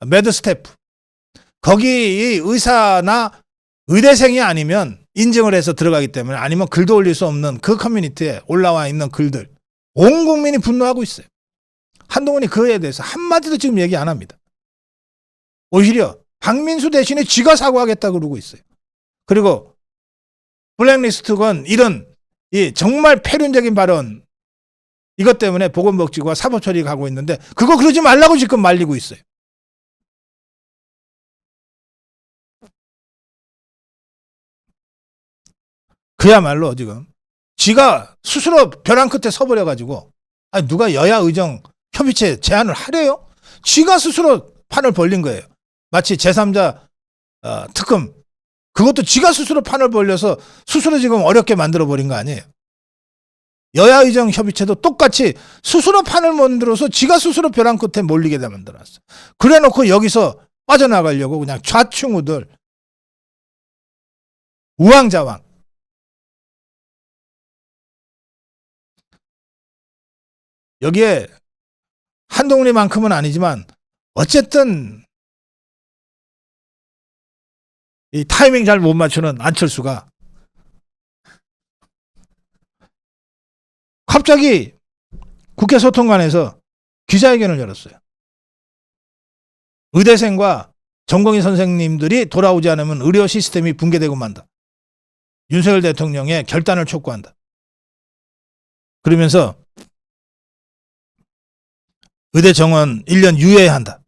매드 스태프 거기 의사나 의대생이 아니면 인증을 해서 들어가기 때문에 아니면 글도 올릴 수 없는 그 커뮤니티에 올라와 있는 글들 온 국민이 분노하고 있어요. 한동훈이 그에 대해서 한마디도 지금 얘기 안 합니다. 오히려 박민수 대신에 지가 사과하겠다 그러고 있어요. 그리고 블랙리스트건 이런 이 정말 폐륜적인 발언 이것 때문에 보건복지부가 사법처리 가고 있는데 그거 그러지 말라고 지금 말리고 있어요. 그야말로 지금 지가 스스로 벼랑 끝에 서버려가지고 아니 누가 여야 의정 협의체 제안을 하래요? 지가 스스로 판을 벌린 거예요. 마치 제3자 특검 그것도 지가 스스로 판을 벌려서 스스로 지금 어렵게 만들어버린 거 아니에요. 여야 의정 협의체도 똑같이 스스로 판을 만들어서 지가 스스로 벼랑 끝에 몰리게 만들어놨어. 그래놓고 여기서 빠져나가려고 그냥 좌충우돌 우왕좌왕. 여기에 한동훈이만큼은 아니지만 어쨌든 이 타이밍 잘 못 맞추는 안철수가 갑자기 국회 소통관에서 기자회견을 열었어요. 의대생과 전공의 선생님들이 돌아오지 않으면 의료 시스템이 붕괴되고 만다. 윤석열 대통령의 결단을 촉구한다. 그러면서 의대 정원 1년 유예해야 한다.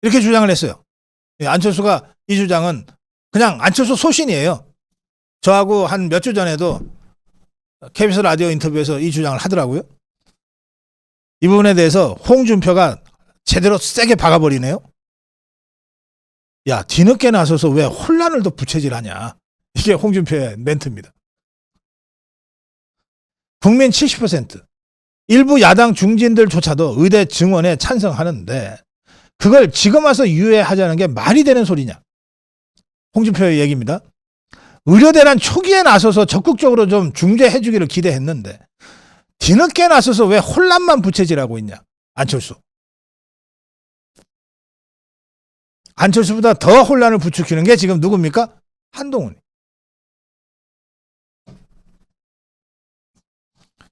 이렇게 주장을 했어요. 안철수가 이 주장은 그냥 안철수 소신이에요. 저하고 한 몇 주 전에도 KBS 라디오 인터뷰에서 이 주장을 하더라고요. 이 부분에 대해서 홍준표가 제대로 세게 박아버리네요. 야, 뒤늦게 나서서 왜 혼란을 더 부채질하냐. 이게 홍준표의 멘트입니다. 국민 70%, 일부 야당 중진들조차도 의대 증원에 찬성하는데 그걸 지금 와서 유예하자는 게 말이 되는 소리냐. 홍준표의 얘기입니다. 의료대란 초기에 나서서 적극적으로 좀 중재해 주기를 기대했는데 뒤늦게 나서서 왜 혼란만 부채질하고 있냐. 안철수. 안철수보다 더 혼란을 부추기는 게 지금 누굽니까? 한동훈.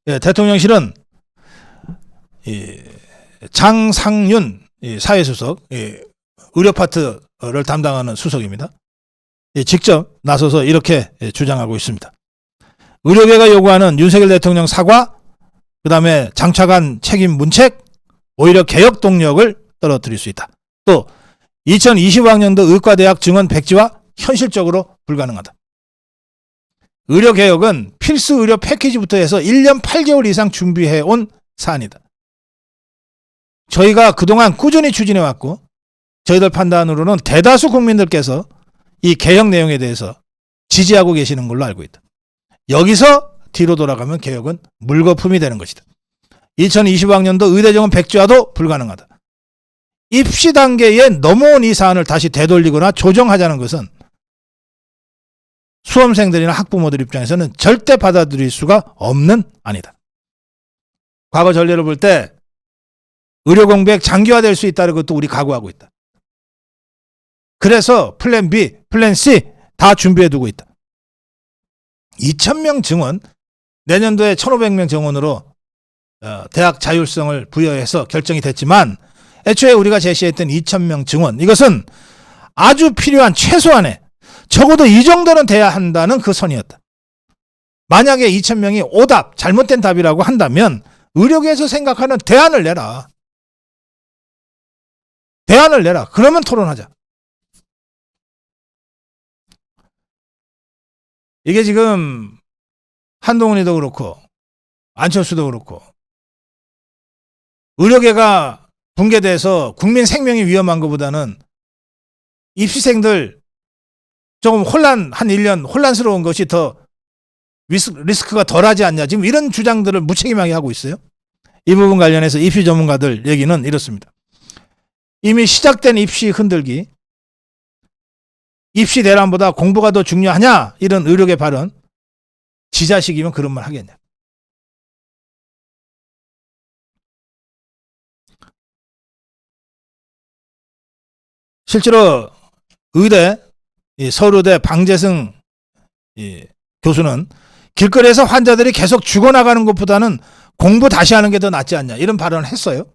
예, 대통령실은 장상윤 사회수석, 의료 파트를 담당하는 수석입니다. 직접 나서서 이렇게 주장하고 있습니다. 의료계가 요구하는 윤석열 대통령 사과, 그 다음에 장차관 책임 문책, 오히려 개혁 동력을 떨어뜨릴 수 있다. 또 2025학년도 의과대학 증원 백지화 현실적으로 불가능하다. 의료개혁은 필수 의료 패키지부터 해서 1년 8개월 이상 준비해온 사안이다. 저희가 그동안 꾸준히 추진해왔고 저희들 판단으로는 대다수 국민들께서 이 개혁 내용에 대해서 지지하고 계시는 걸로 알고 있다. 여기서 뒤로 돌아가면 개혁은 물거품이 되는 것이다. 2025학년도 의대정원 백지화도 불가능하다. 입시 단계에 넘어온 이 사안을 다시 되돌리거나 조정하자는 것은 수험생들이나 학부모들 입장에서는 절대 받아들일 수가 없는 안이다. 과거 전례를 볼 때 의료공백 장기화될 수 있다는 것도 우리 각오하고 있다. 그래서 플랜 B, 플랜 C 다 준비해두고 있다. 2,000명 증원, 내년도에 1,500명 증원으로 대학 자율성을 부여해서 결정이 됐지만 애초에 우리가 제시했던 2,000명 증원, 이것은 아주 필요한 최소한의 적어도 이 정도는 돼야 한다는 그 선이었다. 만약에 2,000명이 오답, 잘못된 답이라고 한다면 의료계에서 생각하는 대안을 내라. 대안을 내라. 그러면 토론하자. 이게 지금 한동훈이도 그렇고 안철수도 그렇고 의료계가 붕괴돼서 국민 생명이 위험한 것보다는 입시생들 조금 한 1년 혼란스러운 것이 더 리스크가 덜하지 않냐. 지금 이런 주장들을 무책임하게 하고 있어요. 이 부분 관련해서 입시 전문가들 얘기는 이렇습니다. 이미 시작된 입시 흔들기, 입시 대란보다 공부가 더 중요하냐, 이런 의료계 발언, 지 자식이면 그런 말 하겠냐. 실제로 의대, 서울의대 방재승 교수는 길거리에서 환자들이 계속 죽어나가는 것보다는 공부 다시 하는 게 더 낫지 않냐, 이런 발언을 했어요.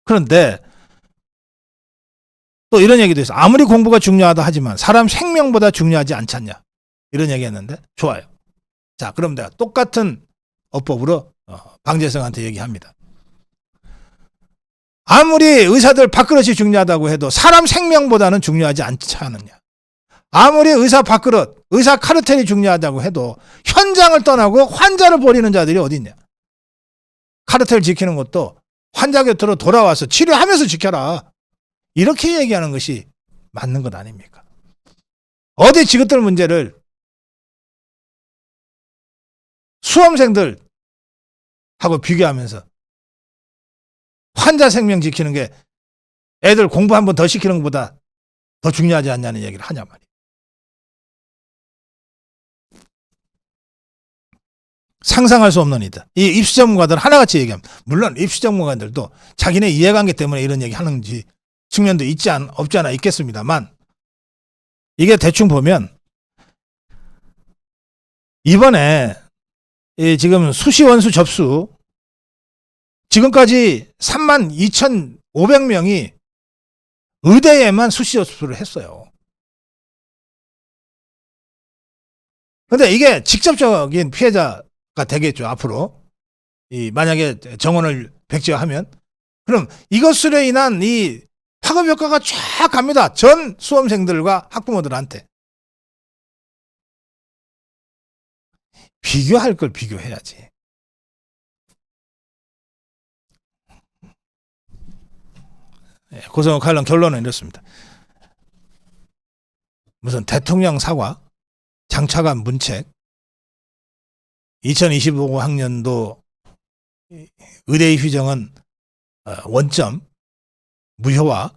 그런데 또 이런 얘기도 있어요. 아무리 공부가 중요하다 하지만 사람 생명보다 중요하지 않지 않냐, 이런 얘기 했는데 좋아요. 자, 그럼 내가 똑같은 어법으로 방재성한테 얘기합니다. 아무리 의사들 밥그릇이 중요하다고 해도 사람 생명보다는 중요하지 않지 않느냐. 아무리 의사 밥그릇, 의사 카르텔이 중요하다고 해도 현장을 떠나고 환자를 버리는 자들이 어디 있냐. 카르텔 지키는 것도 환자 곁으로 돌아와서 치료하면서 지켜라. 이렇게 얘기하는 것이 맞는 것 아닙니까? 어디 지긋들 문제를 수험생들하고 비교하면서 환자 생명 지키는 게 애들 공부 한 번 더 시키는 것보다 더 중요하지 않냐는 얘기를 하냐 말이에요. 상상할 수 없는 일이다. 이 입시 전문가들 하나같이 얘기합니다. 물론 입시 전문가들도 자기네 이해관계 때문에 이런 얘기 하는지 측면도 없지 않아 있겠습니다만, 이게 대충 보면 이번에 지금 수시 원수 접수 지금까지 32,500명이 의대에만 수시 접수를 했어요. 근데 이게 직접적인 피해자가 되겠죠, 앞으로. 만약에 정원을 백지화하면. 그럼 이것으로 인한 이 파급 효과가 쫙 갑니다. 전 수험생들과 학부모들한테. 비교할 걸 비교해야지. 고성호 칼럼 결론은 이렇습니다. 무슨 대통령 사과, 장차관 문책, 2025학년도 의대입 휴정은 원점, 무효화.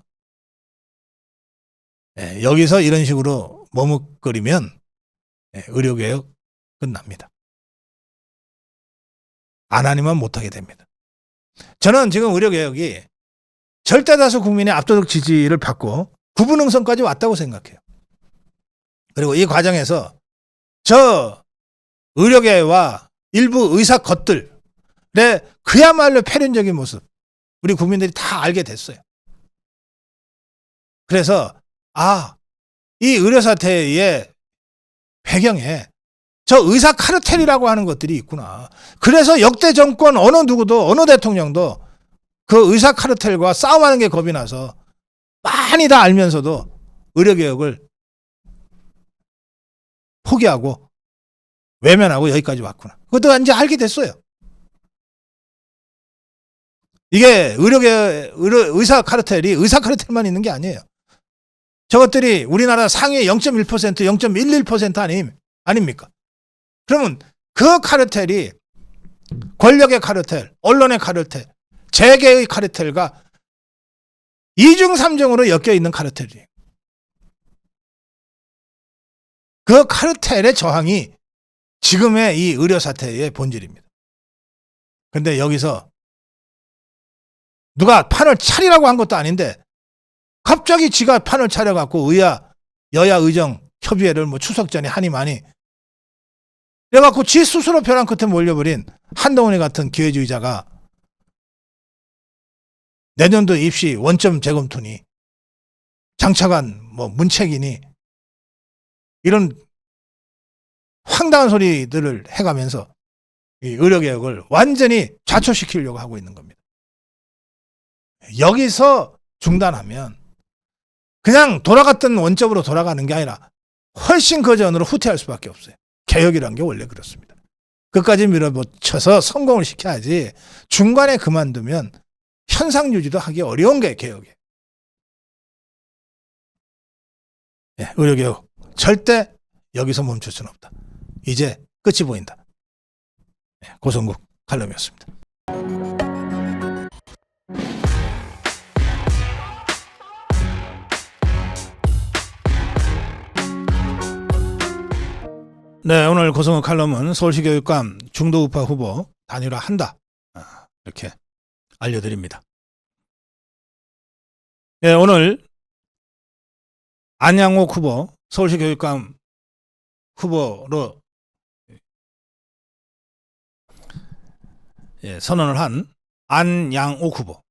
여기서 이런 식으로 머뭇거리면 의료개혁 끝납니다. 안 하니만 못하게 됩니다. 저는 지금 의료개혁이 절대다수 국민의 압도적 지지를 받고 구분응선까지 왔다고 생각해요. 그리고 이 과정에서 저 의료계와 일부 의사 것들의 그야말로 패륜적인 모습, 우리 국민들이 다 알게 됐어요. 그래서 이 의료사태의 배경에 저 의사 카르텔이라고 하는 것들이 있구나. 그래서 역대 정권 어느 누구도, 어느 대통령도 그 의사 카르텔과 싸움하는 게 겁이 나서 많이 다 알면서도 의료개혁을 포기하고 외면하고 여기까지 왔구나. 그것도 이제 알게 됐어요. 이게 의사 카르텔이 의사 카르텔만 있는 게 아니에요. 저것들이 우리나라 상위 0.1%, 0.11% 아닙니까? 그러면 그 카르텔이 권력의 카르텔, 언론의 카르텔, 재계의 카르텔과 이중 삼중으로 엮여 있는 카르텔이에요. 그 카르텔의 저항이 지금의 이 의료 사태의 본질입니다. 그런데 여기서 누가 판을 차리라고 한 것도 아닌데 갑자기 지가 판을 차려갖고 여야 의정 협의회를 추석 전에 하니 많이 그래갖고 지 스스로 벼랑 끝에 몰려버린 한동훈이 같은 기회주의자가 내년도 입시 원점 재검토니 장차관 문책이니 이런 황당한 소리들을 해가면서 이 의료개혁을 완전히 좌초시키려고 하고 있는 겁니다. 여기서 중단하면 그냥 돌아갔던 원점으로 돌아가는 게 아니라 훨씬 그 전으로 후퇴할 수밖에 없어요. 개혁이란 게 원래 그렇습니다. 끝까지 밀어붙여서 성공을 시켜야지 중간에 그만두면 현상 유지도 하기 어려운 게 개혁이에요. 의료개혁 절대 여기서 멈출 수는 없다. 이제 끝이 보인다. 고성국 칼럼이었습니다. 네, 오늘 고성국 칼럼은 서울시 교육감 중도우파 후보 단일화한다. 이렇게 알려드립니다. 네, 오늘 안양옥 후보 서울시 교육감 후보로 선언을 한 안양옥 후보.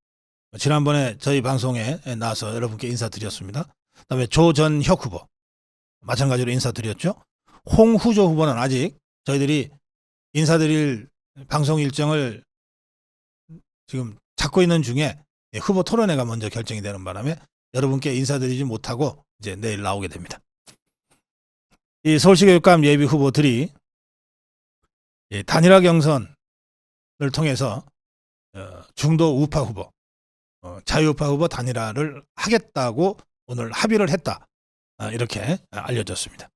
지난번에 저희 방송에 나와서 여러분께 인사드렸습니다. 그다음에 조전혁 후보. 마찬가지로 인사드렸죠. 홍후조 후보는 아직 저희들이 인사드릴 방송 일정을 지금 잡고 있는 중에 후보 토론회가 먼저 결정이 되는 바람에 여러분께 인사드리지 못하고 이제 내일 나오게 됩니다. 이 서울시 교육감 예비 후보들이 단일화 경선을 통해서 중도 우파 후보, 자유우파 후보 단일화를 하겠다고 오늘 합의를 했다. 이렇게 알려졌습니다.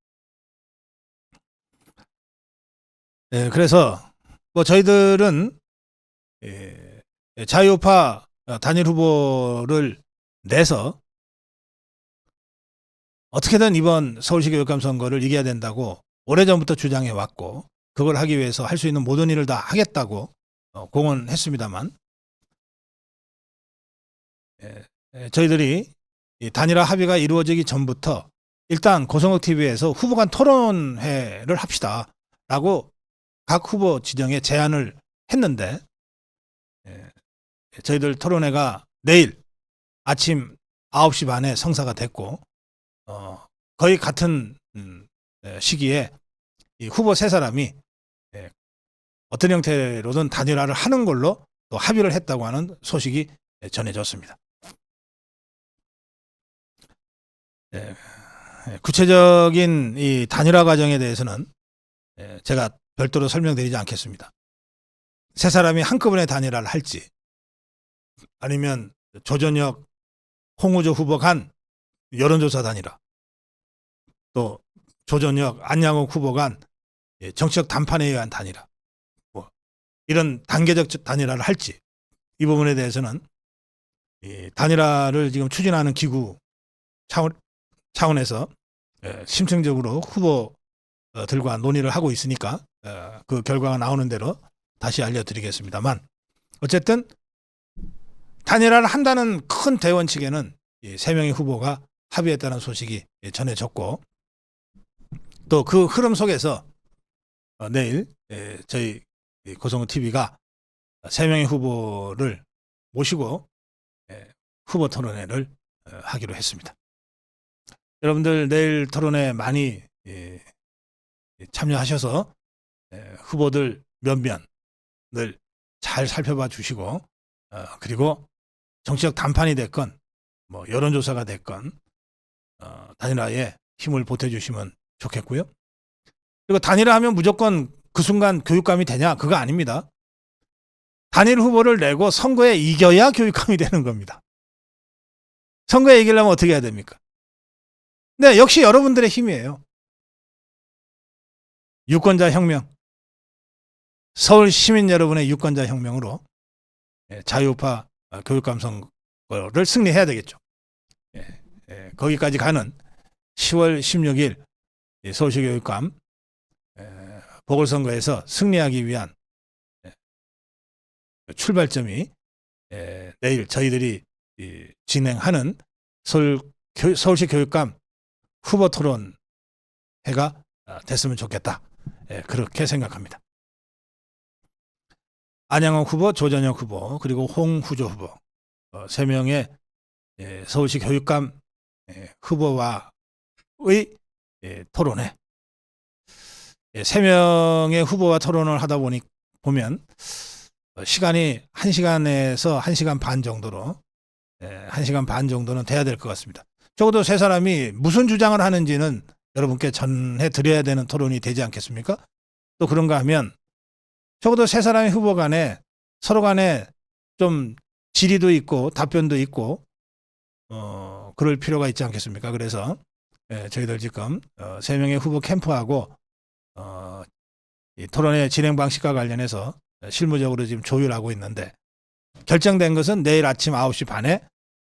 그래서 뭐 저희들은 자유우파 단일 후보를 내서 어떻게든 이번 서울시 교육감 선거를 이겨야 된다고 오래전부터 주장해 왔고, 그걸 하기 위해서 할 수 있는 모든 일을 다 하겠다고 공언했습니다만, 저희들이 단일화 합의가 이루어지기 전부터 일단 고성욱 TV에서 후보 간 토론회를 합시다 라고 각 후보 지정에 제안을 했는데, 저희들 토론회가 내일 아침 9시 반에 성사가 됐고, 거의 같은 시기에 이 후보 세 사람이 어떤 형태로든 단일화를 하는 걸로 또 합의를 했다고 하는 소식이 전해졌습니다. 구체적인 이 단일화 과정에 대해서는 제가 별도로 설명드리지 않겠습니다. 세 사람이 한꺼번에 단일화를 할지, 아니면 조전혁, 홍우조 후보 간 여론조사 단일화, 또 조전혁, 안양욱 후보 간 정치적 담판에 의한 단일화, 뭐 이런 단계적 단일화를 할지, 이 부분에 대해서는 단일화를 지금 추진하는 기구 차원에서 심층적으로 후보들과 논의를 하고 있으니까 그 결과가 나오는 대로 다시 알려드리겠습니다만, 어쨌든 단일화를 한다는 큰 대원칙에는 세 명의 후보가 합의했다는 소식이 전해졌고, 또 그 흐름 속에서 내일 저희 고성욱 TV가 세 명의 후보를 모시고 후보 토론회를 하기로 했습니다. 여러분들 내일 토론회 많이 참여하셔서 후보들 면면을 잘 살펴봐 주시고, 그리고 정치적 담판이 됐건 뭐 여론조사가 됐건 단일화에 힘을 보태주시면 좋겠고요. 그리고 단일화하면 무조건 그 순간 교육감이 되냐? 그거 아닙니다. 단일 후보를 내고 선거에 이겨야 교육감이 되는 겁니다. 선거에 이기려면 어떻게 해야 됩니까? 네, 역시 여러분들의 힘이에요. 유권자 혁명, 서울 시민 여러분의 유권자 혁명으로 자유우파 교육감 선거를 승리해야 되겠죠. 거기까지 가는 10월 16일 서울시 교육감 보궐선거에서 승리하기 위한 출발점이 내일 저희들이 진행하는 서울시 교육감 후보 토론회가 됐으면 좋겠다. 그렇게 생각합니다. 안양욱 후보, 조전혁 후보, 그리고 홍후조 후보, 세 명의 서울시 교육감 후보와의 토론회. 세 명의 후보와 토론을 하다 보면 시간이 1시간에서 1시간 반 정도로 1시간 반 정도는 돼야 될 것 같습니다. 적어도 세 사람이 무슨 주장을 하는지는 여러분께 전해 드려야 되는 토론이 되지 않겠습니까? 또 그런가 하면 적어도 세 사람의 후보 간에 서로 간에 좀 질의도 있고 답변도 있고 그럴 필요가 있지 않겠습니까? 그래서 저희들 지금 세 명의 후보 캠프하고 이 토론회 진행 방식과 관련해서 실무적으로 지금 조율하고 있는데, 결정된 것은 내일 아침 9시 반에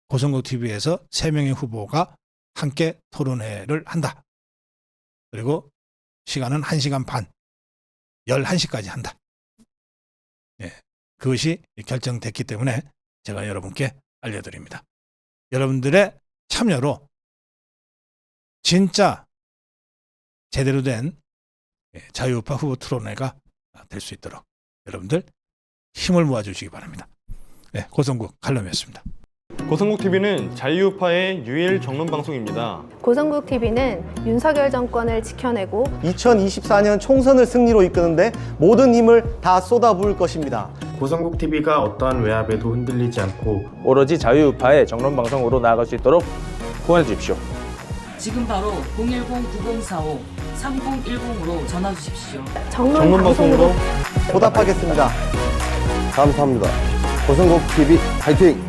고성국 TV에서 세 명의 후보가 함께 토론회를 한다. 그리고 시간은 1시간 반, 11시까지 한다. 그것이 결정됐기 때문에 제가 여러분께 알려드립니다. 여러분들의 참여로 진짜 제대로 된 자유우파 후보 토론회가 될 수 있도록 여러분들 힘을 모아주시기 바랍니다. 고성국 칼럼이었습니다. 고성국TV는 자유우파의 유일 정론 방송입니다. 고성국TV는 윤석열 정권을 지켜내고 2024년 총선을 승리로 이끄는데 모든 힘을 다 쏟아부을 것입니다. 고성국TV가 어떠한 외압에도 흔들리지 않고 오로지 자유우파의 정론방송으로 나아갈 수 있도록 후원해 주십시오. 지금 바로 010-9045-3010으로 전화 주십시오. 정론 방송으로 보답하겠습니다. 감사합니다. 고성국 TV 화이팅!